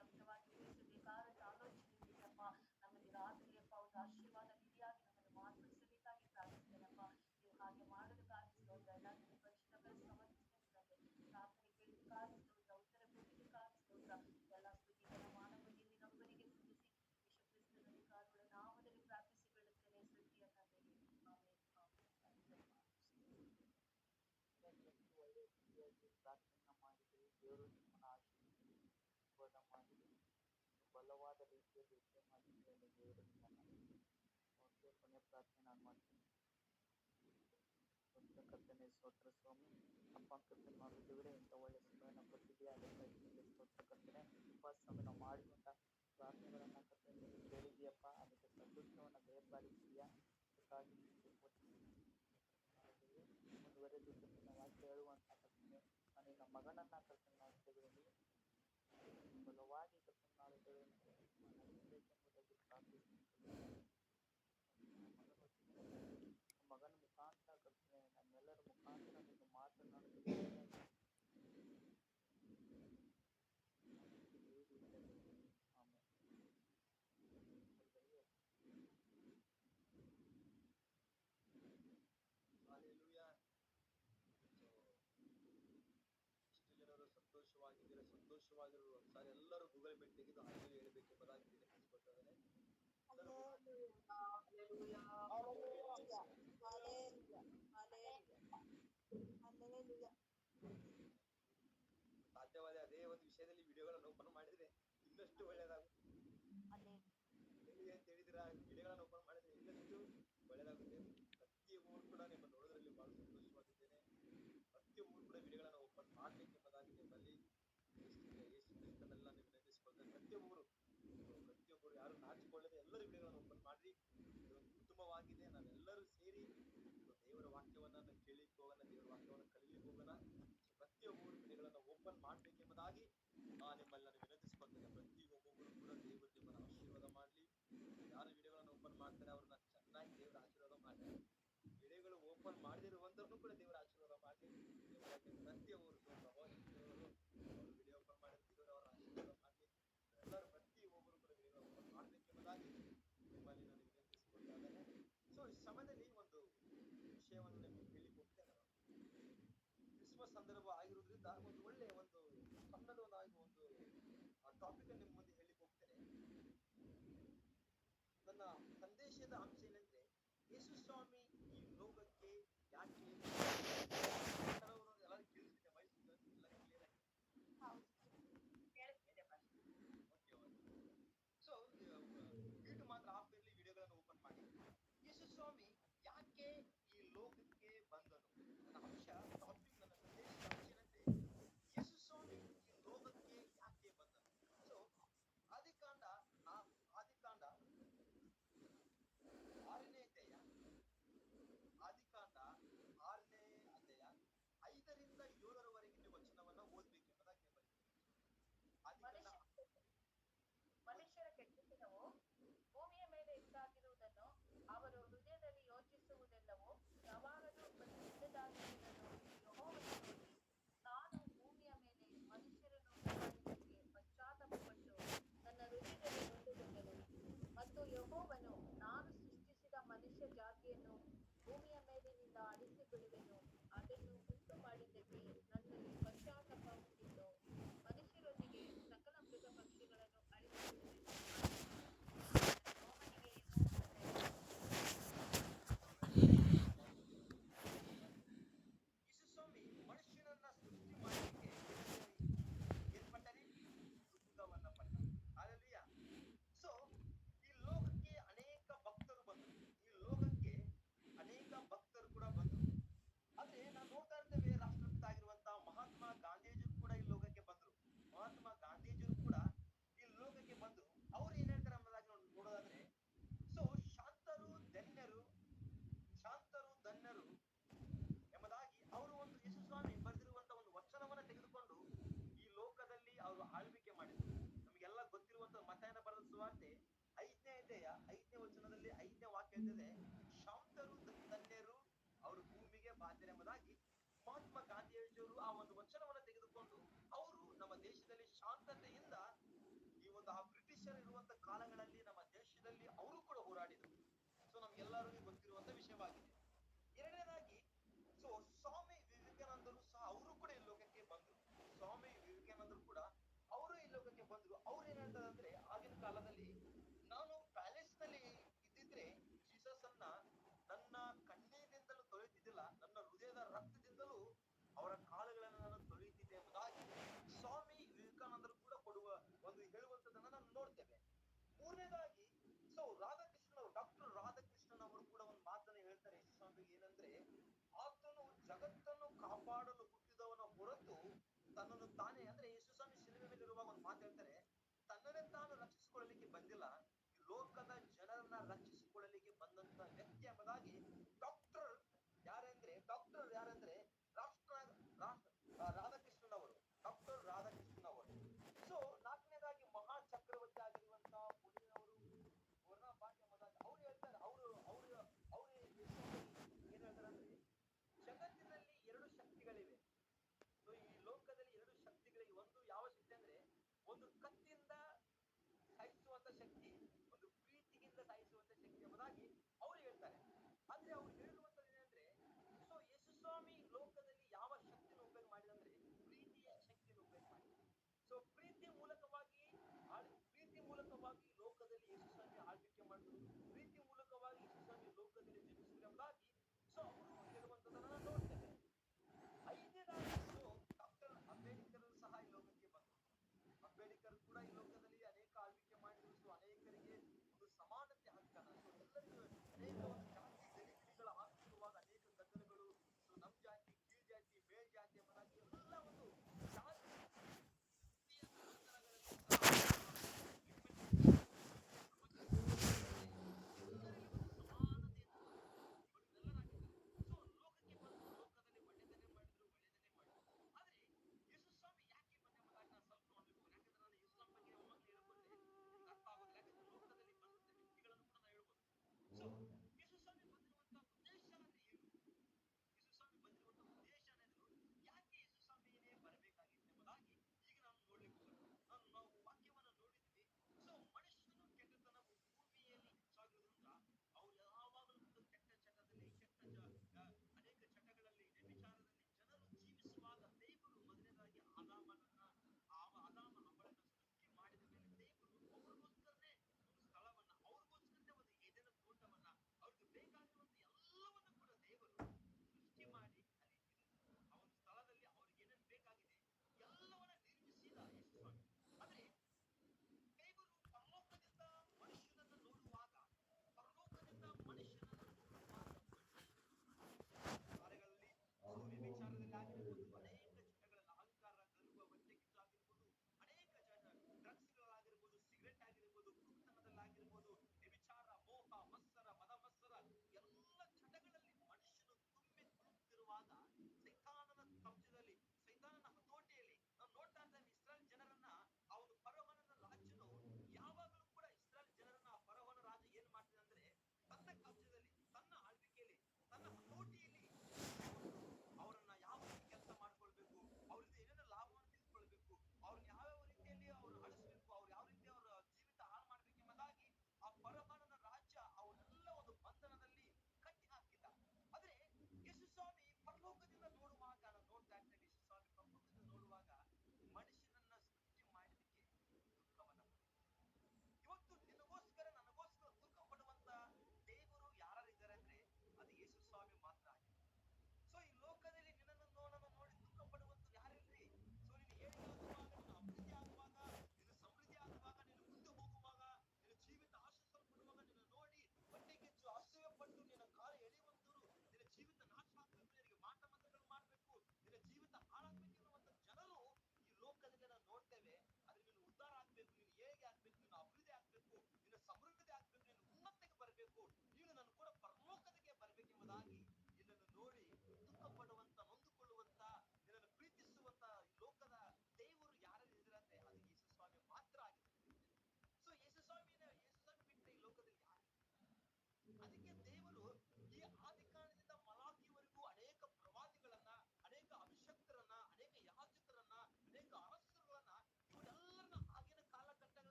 ಶಬ್ದವಾಗಿ ತಿಳಿಸಬೇಕಾದಂತ ಆಲೋಚನೆ ಇದೆಯಪ್ಪ ನಮಗೆ ರಾತ್ರಿ ಒಂದು ಆಶೀರ್ವಾದ ನಿಧಿಯಾಗಿ ನಮ್ಮನ್ನು ಮಾರ್ಪಡಿಸಬೇಕಾಗಿ ಪ್ರಾರ್ಥಿಸ್ತೇನಪ್ಪ ನೀವು ಹಾಗೆ ಮಾಡೋದಕ್ಕಾಗಿ ಸ್ತೋತ್ರ ಎಲ್ಲ ನಿಮ್ಮ ಪರಿಶುದ್ಧ ಸಮರ್ಪಿಸ್ತೇನೆ ಪ್ರಾರ್ಥನೆ ಕೇಳಲಿಕ್ಕಾಗಿ ಸ್ತೋತ್ರ ಉತ್ತರ ಕೊಡಲಿಕ್ಕಾಗಿ ಸ್ತೋತ್ರ ಎಲ್ಲ ಸ್ತುತಿಗಳ ಮಾನವನಿಯಲ್ಲಿ ನಮ್ಮನಿಗೆ ಸಲ್ಲಿಸಿ ಯೇಸುಕ್ರಿಸ್ತನ ಅಧಿಕಾರಗಳ ನಾಮದಲ್ಲಿ ಪ್ರಾರ್ಥಿಸಿ ಬಿಡುತ್ತೇನೆ ಸ್ತುತಿಯ ತಂದೆಗೆ ಒಳ್ಳೆಯ ರೀತಿಯಾಗಿ ಪ್ರಾರ್ಥನೆ ಮಾಡಿದರೆ ದೇವರು ನಿಮ್ಮನ್ನು ಆಶೀರ್ವಾದ ಮಾಡಿ ಬಲವಾದ ರೀತಿಯಲ್ಲಿ ಯುದ್ಧ ಮಾಡಿದ್ದೇನೆ. ದೇವರು ನಿಮ್ಮನ್ನು ಓಕೆ, ಕೊನೆ ಪ್ರಾರ್ಥನೆ ನಾನು ಮಾಡ್ತೀನಿ. ಸ್ತೋತ್ರ ಕರ್ತನೆ, ಸ್ತೋತ್ರ ಸ್ವಾಮಿ. ಅಪ್ಪ ಕರ್ತನೆ ಮಾಡಿದ್ದೇವೆ ಇಂಥ ಒಳ್ಳೆ ಸಮಯನ ಕೊಟ್ಟಿದ್ದೀಯ, ಅದಕ್ಕಾಗಿ ಸ್ತೋತ್ರ ಕರ್ತನೆ. ಸ್ವಾಮಿ ನಾವು ಮಾಡಿರುವಂಥ ಪ್ರಾರ್ಥನೆಗಳನ್ನು ಕರ್ತನೆ ನೀನು ಕೇಳಿದೆಯಪ್ಪ, ಅದಕ್ಕೆ ಸಂತೋಷವನ್ನು ದಯಪಾಲಿಸಿದೆಯಾ, ಅದಕ್ಕಾಗಿ ಮುಂದುವರೆದು ಕರ್ತನೆ ವಾಕ್ಯ ಹೇಳುವಂಥ ಕರ್ತನೆ ನಿನ್ನ ಮಗನನ್ನ ಕರ್ತನೆ ಮಾಡಿದ್ದೇವೆ. ನೀವು ಬಲವಾಗಿ ಕರ್ತನೆ ಮಾಡಿದ್ದೇವೆ ಎಂಬುದಾಗಿ ಪ್ರಾರ್ಥಿಸುತ್ತೇವೆ. ಮಗನ ಮುಖಾಂತರ ಕರ್ತನೆ ನಮ್ಮೆಲ್ಲರ ಮುಖಾಂತರ ನೀನು ಮಾತನಾಡುತ್ತೇವೆ. ಇಷ್ಟು ಜನರು ಸಂತೋಷವಾಗಿರೋ ಒಂದ್ಸಾರಿ ಎಲ್ಲರೂ ಗೂಗಲ್ ಮೀಟ್ ತೆಗೆದು ಹಾಗೆ ಹೇಳ್ಬೇಕೆಂಬುದಾಗಿ ತಿಳಿಸ್ಕೊಟ್ಟಿದ್ದಾರೆ. ಸಾಧ್ಯವಾದ ಅದೇ ಒಂದು ವಿಷಯದಲ್ಲಿ ವಿಡಿಯೋಗಳನ್ನು ಓಪನ್ ಮಾಡಿದ್ರೆ ಇನ್ನಷ್ಟು ಒಳ್ಳೆಯದಾಗುತ್ತೆ ಅಂತ ಹೇಳಿದಿರ. ವಿಡಿಯೋಗಳನ್ನು ಓಪನ್ ಮಾಡಿದ್ರೆ ಇನ್ನಷ್ಟು ಒಳ್ಳೆಯದಾಗುತ್ತೆ. ಪ್ರತಿಯೊಬ್ಬರು ಕೂಡ ನಿಮ್ಮ ನೋಡೋದ್ರಲ್ಲಿ ಬಹಳ ಸಂತೋಷವಾಗಿದ್ದೇನೆ. ಪ್ರತಿಯೊಬ್ಬರು ಕೂಡ ವಿಡಿಯೋಗಳನ್ನು ಓಪನ್ ಮಾಡ್ಬೇಕೆಂಬುದಾಗಿ ನಿಮ್ಮಲ್ಲಿ ಯೇಸು ಕ್ರಿಸ್ತನೆಲ್ಲ ನೀವು ನೆನೆಸಿಕೊಳ್ತಾರೆ. ಪ್ರತಿಯೊಬ್ಬರು ಯಾರು ನಾಚಿಕೊಳ್ಳದೆ ಎಲ್ಲರೂ ವಿಡಿಯೋಗಳನ್ನು ಓಪನ್ ಮಾಡ್ರಿ. ಇದೊಂದು ಕುಟುಂಬವಾಗಿದೆ. ನಾವೆಲ್ಲರೂ ಸೇರಿ ದೇವರ ವಾಕ್ಯವನ್ನ ಕೇಳಿಕ್ಕೆ ಹೋಗೋಣ, ದೇವರ ವಾಕ್ಯವನ್ನು ಕಲೀಲಿಕ್ಕೆ ಹೋಗೋಣ. ಪ್ರತಿಯೊಬ್ಬರು ವಿಡಿಯೋಗಳನ್ನು ಓಪನ್ ಮಾಡ್ಬೇಕೆಂಬುದಾಗಿ ನಿಮ್ಮಲ್ಲಿ ನಾನು ವಿನಂತಿಸಿಕೊಳ್ತೇನೆ. ಪ್ರತಿಯೊಬ್ಬೊಬ್ಬರು ಕೂಡ ದೇವರು ನಿಮ್ಮನ್ನು ಆಶೀರ್ವಾದ ಮಾಡ್ಲಿ. ಯಾರು ವಿಡಿಯೋಗಳನ್ನು ಓಪನ್ ಮಾಡ್ತಾರೆ ಅವ್ರನ್ನ ಚೆನ್ನಾಗಿ ದೇವರ ಆಶೀರ್ವಾದ ಮಾಡ್ಲಿ. ವಿಡಿಯೋಗಳು ಓಪನ್ ಮಾಡದಿರುವಂತರನ್ನು ಕೂಡ ದೇವರ ಆಶೀರ್ವಾದ ಮಾಡ್ಲಿ. ಪ್ರತಿಯೊಬ್ಬರು ಅವರು ವಿಡಿಯೋ ಓಪನ್ ಮಾಡಿರ್ತಿದ್ರು ಅವರ ಆಶೀರ್ವಾದ ಮಾಡ್ಲಿ. ಎಲ್ಲರೂ ಪ್ರತಿಯೊಬ್ಬರು ಕೂಡ ವಿಡಿಯೋ ಓಪನ್ ಮಾಡ್ಬೇಕೆಂಬುದಾಗಿ ನಿಮ್ಮಲ್ಲಿ ನಾನು ವಿನಂತಿಸಿಕೊಳ್ತಾ ಇದ್ದೇನೆ. ಸೊ ಈ ಸಮಯದಲ್ಲಿ ಒಂದು ವಿಷಯವನ್ನು ನಿಮಗೆ ಹೇಳಿಕ್ಕೆ ಹೋಗ್ತೇನೆ. ಕ್ರಿಸ್ಮಸ್ ಸಂದರ್ಭ ಆಗಿರೋದ್ರಿಂದ ಒಂದು ಒಳ್ಳೆ ಒಂದು ಸಣ್ಣದೊಂದಾಗಿ ಒಂದು ಟಾಪಿಕ್ ನಿಮ್ಮ ಮುಂದೆ ಹೇಳಿಕ್ಕೆ ಹೋಗ್ತೇನೆ. ನನ್ನ ಸಂದೇಶದ ಅಂಶ ಏನಂದ್ರೆ, ಯೇಸು ಸ್ವಾಮಿ ಈ ಲೋಕಕ್ಕೆ ಯಾಕೆ ಎಲ್ಲರೂ ಕೇಳಿಸ್ತಿದೆ? ವಾಯ್ಸ್ ಎಲ್ಲ ಕ್ಲಿಯರ್ ಆಗಿದೆ? ಸೊ ಮ್ಯೂಟ್ ಮಾತ್ರ ಆಫ್ ಇರಲಿ, ವಿಡಿಯೋಗಳನ್ನು ಓಪನ್ ಮಾಡಿ. ಯೇಸು ಸ್ವಾಮಿ ಯಾಕೆ ಈ ಲೋಕಕ್ಕೆ ಬಂದನು? ನನ್ನ ಅಂಶ ಟಾಪಿಕ್, ನನ್ನ ಸಂದೇಶದ ಅಂಶ ಏನಂದ್ರೆ, ಯೇಸು ಸ್ವಾಮಿ ಈ ಲೋಕಕ್ಕೆ ಯಾಕೆ ಬಂದನು? ಸೊ ಆದಿಕಾಂಡ 6ನೇ ಅಧ್ಯಾಯ 5ರಿಂದ 7ರವರೆಗಿನ ವಚನವನ್ನ ಓದ್ಬೇಕೆಂಬುದಾಗಿ ನಿಮ್ಮಲ್ಲಿ ಮನುಷ್ಯರ ಕೆಟ್ಟತನವು ಭೂಮಿಯ ಮೇಲೆ ಹೆಚ್ಚಾಗಿರುವುದನ್ನು ಅವರು ಹೃದಯದಲ್ಲಿ ಯೋಚಿಸುವುದೆಲ್ಲವೂ ಯಾವಾಗಲೂ ಕೆಟ್ಟದಾಗಿರುವುದನ್ನು ಯೆಹೋವನು ನೋಡಿ ತಾನು ಭೂಮಿಯ ಮೇಲೆ ಮನುಷ್ಯರನ್ನು ಉಂಟುಮಾಡಿದ್ದಕ್ಕೆ ಪಶ್ಚಾತ್ತಾಪಪಟ್ಟು ತನ್ನ ಹೃದಯದಲ್ಲಿ ನೊಂದುಕೊಂಡನು. ಮತ್ತು ಯೆಹೋವನು, ನಾನು ಸೃಷ್ಟಿಸಿದ ಮನುಷ್ಯ ಜಾತಿಯನ್ನು ಭೂಮಿಯ ಮೇಲಿನಿಂದ ಅಳಿಸಿ ಬಿಡುವೆನು, ಅದನ್ನು ಉಂಟು ಮಾಡಿದ್ದಕ್ಕೆ ನನ್ನಲ್ಲಿ ಪಶ್ಚಾತ್ತಾಪ ಹುಟ್ಟಿತು. ಮನುಷ್ಯರೊಂದಿಗೆ ಸಕಲ ಮೃಗ ಪಕ್ಷಿಗಳನ್ನು ಅಳಿಸಿ ಬಿಡುವೆನು. ಯೇಸು ಸ್ವಾಮಿ ಮನುಷ್ಯನನ್ನ ಸೃಷ್ಟಿ ಮಾಡಲಿಕ್ಕೆ ಏರ್ಪಟ್ಟರೆ ದುಃಖವನ್ನ ಪಟ್ಟ. ಹಾಲೆಲೂಯಾ. ಸೊ ಈ ಲೋಕಕ್ಕೆ ಅನೇಕ ಭಕ್ತರು ಬಂದರು. ಕೂಡ ಬಂದರು. ಆದ್ರೆ ನಾವು ನೋಡ್ತಾ ಇರ್ತೇವೆ, ರಾಷ್ಟ್ರಪಿತ ಆಗಿರುವಂತಹ ಮಹಾತ್ಮ ಗಾಂಧೀಜಿಯವರು ಕೂಡ ಈ ಲೋಕಕ್ಕೆ ಬಂದರು. ಮಹಾತ್ಮ ಗಾಂಧೀಜಿಯವರು ಕೂಡ ಈ ಲೋಕಕ್ಕೆ ಬಂದರು. ಅವ್ರು ಏನ್ ಹೇಳ್ತಾರೆ ಅನ್ನೋದಾಗಿ ನೋಡೋದಾದ್ರೆ, ಸೊ ಶಾಂತರು ಧನ್ಯರು ಎಂಬುದಾಗಿ ಅವರು ಒಂದು ಯೇಸು ಸ್ವಾಮಿ ಬರೆದಿರುವಂತ ಒಂದು ವಚನವನ್ನ ತೆಗೆದುಕೊಂಡು ಈ ಲೋಕದಲ್ಲಿ ಅವರು ಆಳ್ವಿಕೆ ಮಾಡಿದ್ರು. ನಮಗೆಲ್ಲ ಗೊತ್ತಿರುವಂತ ಮತ್ತಾಯನ ಬರೆದ ಸುವಾರ್ತೆ 5ನೇ ಅಧ್ಯಾಯ 5ನೇ ವಚನದಲ್ಲಿ 5ನೇ ವಾಕ್ಯ ಇರ್ತದೆ, ಶಾಂತರು ಧನ್ಯರು ಸ್ವಾರ್ಥತೆಯಿಂದ ಈ ಒಂದು ಆ ಬ್ರಿಟಿಷರ್ ಇರುವಂತ ಕಾಲಗಳಲ್ಲಿ ನಮ್ಮ ದೇಶದಲ್ಲಿ ಅವರು ಕೂಡ ಹೋರಾಡಿದರು. ಸೊ ನಮ್ಗೆಲ್ಲರಿಗೂ ಗೊತ್ತಿರುವಂತ ವಿಷಯವಾಗಿದೆ. ಎರಡನೇದಾಗಿ, ಸೊ ಸ್ವಾಮಿ ವಿವೇಕಾನಂದರು ಸಹ ಅವರು ಕೂಡ ಈ ಲೋಕಕ್ಕೆ ಬಂದ್ರು. ಸ್ವಾಮಿ ವಿವೇಕಾನಂದರು ಕೂಡ ಅವರು ಈ ಲೋಕಕ್ಕೆ ಬಂದ್ರು. ಅವ್ರು ಏನ್ ಹೇಳ್ತಾರೆ ಅಂದ್ರೆ, ಆಗಿನ ಕಾಲದಲ್ಲಿ ನಾನು ಪ್ಯಾಲೇಸ್ ನಲ್ಲಿ ಇದ್ದಿದ್ರೆ ಜೀಸಸ್ ಅನ್ನ ನನ್ನ ಕಣ್ಣೀರಿನಿಂದಲೂ ತೊಳೆಯುತ್ತಿದ್ದಿಲ್ಲ, ನನ್ನ ಹೃದಯದ ರಕ್ತದಿಂದಲೂ ಅವರ ಕಾಲುಗಳನ್ನು ನಾನು ತೊಳೆಯುತ್ತಿದ್ದೆ ಎಂಬುದಾಗಿ ಸ್ವಾಮಿ ವಿವೇಕಾನಂದರು ಕೂಡ ಕೊಡುವ ಒಂದು ಹೇಳುವಂತದನ್ನ ನಾವು ನೋಡ್ತೇವೆ. ಮೂರನೇದಾಗಿ, ಸೊ ರಾಧಾಕೃಷ್ಣನ್ ಅವರು, ಡಾಕ್ಟರ್ ರಾಧಾಕೃಷ್ಣನ್ ಅವರು ಕೂಡ ಒಂದು ಮಾತನ್ನು ಹೇಳ್ತಾರೆ ಯೇಸುಸ್ವಾಮಿಗೆ, ಏನಂದ್ರೆ ಆತನು ಜಗತ್ತನ್ನು ಕಾಪಾಡಲು ಹುಟ್ಟಿದವನ ಹೊರತು ತನ್ನನ್ನು ತಾನೇ, ಅಂದ್ರೆ ಯೇಸುಸ್ವಾಮಿ ಶಿಲುಬೆ ಮೇಲೆ ಇರುವಾಗ ಒಂದು ಮಾತು ಹೇಳ್ತಾರೆ, ತನ್ನನ್ನೇ ತಾನು ರಕ್ಷಿಸಿಕೊಳ್ಳಲಿಕ್ಕೆ ಬಂದಿಲ್ಲ, ಈ ಲೋಕದ ಜನರನ್ನ ರಕ್ಷಿಸಿಕೊಳ್ಳಲಿಕ್ಕೆ ಬಂದಂತ ವ್ಯಕ್ತಿ ಎಂಬುದಾಗಿ ಡಾಕ್ಟರ್ ಯಾರಂದ್ರೆ ರಾಧಾಕೃಷ್ಣನ್ ಅವರು, ಡಾಕ್ಟರ್ ರಾಧಾಕೃಷ್ಣನ್ ಅವರು. ಸೊ ನಾಲ್ಕನೇದಾಗಿ, ಮಹಾ ಚಕ್ರವರ್ತಿ ಆಗಿರುವಂತಹ ಪುಲಿಯವರು ವರ್ಣಭಾಗ್ಯ ಎಂಬುದಾಗಿ ಅವ್ರು ಹೇಳ್ತಾರೆ, ಅವ್ರು ಏನ್ ಹೇಳ್ತಾರೆ ಅಂದ್ರೆ, ಜಗತ್ತಿನಲ್ಲಿ ಎರಡು ಶಕ್ತಿಗಳಿವೆ. ಸೊ ಈ ಲೋಕದಲ್ಲಿ ಎರಡು ಶಕ್ತಿಗಳಿವೆ. ಒಂದು ಯಾವ ಶಕ್ತಿ ಅಂದ್ರೆ, ಒಂದು ಕತ್ತಿಯಿಂದ ಸಾಯಿಸುವಂತ ಶಕ್ತಿ, ಒಂದು ಪ್ರೀತಿಗಿಂತ ಸಾಯಿಸುವಂತ ಶಕ್ತಿ ಎಂಬುದಾಗಿ ಅವ್ರು ಹೇಳ್ತಾರೆ. ಆದ್ರೆ ಅವ್ರು ಹೇಳಿರುವಂತದ್ದು ಏನಂದ್ರೆ, ಸೊ ಯೇಸುಸ್ವಾಮಿ ಲೋಕದಲ್ಲಿ ಯಾವ ಶಕ್ತಿಯನ್ನು ಉಪಯೋಗ ಮಾಡಿದಂದ್ರೆ ಪ್ರೀತಿಯ ಶಕ್ತಿಯನ್ನು ಉಪಯೋಗ ಮಾಡಿದ್ರು. ಸೊ ಪ್ರೀತಿ ಮೂಲಕವಾಗಿ ಲೋಕದಲ್ಲಿ ಯೇಸುಸ್ವಾಮಿ ಆಳ್ವಿಕೆ ಮಾಡಿದ್ರು, ಪ್ರೀತಿ ಮೂಲಕವಾಗಿ ಯೇಸುಸ್ವಾಮಿ ಲೋಕದಲ್ಲಿ ಜನಿಸಿದ್ರು ಎಂಬುದಾಗಿ ಸೊ ಅವರು ಹೇಳುವಂತದನ್ನ ನಾವು ನೋಡ್ತೇವೆ. ಐದನೇದಾಗಿ, ಸೊ ಡಾಕ್ಟರ್ ಅಂಬೇಡ್ಕರ್ ಸಹ ಈ ಲೋಕಕ್ಕೆ ಬಂದರು. ಅಂಬೇಡ್ಕರ್ ಕೂಡ ಈ ಲೋಕದಲ್ಲಿ ಅನೇಕ ಆಳ್ವಿಕೆ ಮಾಡಿದ್ರು. ಸೊ ಅನೇಕರಿಗೆ ಒಂದು ಸಮಾನತೆ ಹಕ್ಕನ್ನ, ಸೊ ಎಲ್ಲರಿಗೂ ಅನೇಕ ಒಂದು ಜಾತಿ ಗಡಿಬಿಡಿಗಳ ಆಗ್ತಿರುವಾಗ ಅನೇಕ ಗದ್ದಲಗಳು, ಸೊ ನಮ್ ಜಾತಿ, ಕೀಳ್ ಜಾತಿ, ಮೇಲ್ ಜಾತಿ ಎಂಬುದಾಗಿ ಎಲ್ಲ ಒಂದು ಜಾತಿ ಎಲ್ಲರಲ್ಲಿ ಒಂದು ಸಮಾನತೆಯನ್ನು ಇವರು ಎಲ್ಲರಾಗಿದ್ದಾರೆ. ಸೊ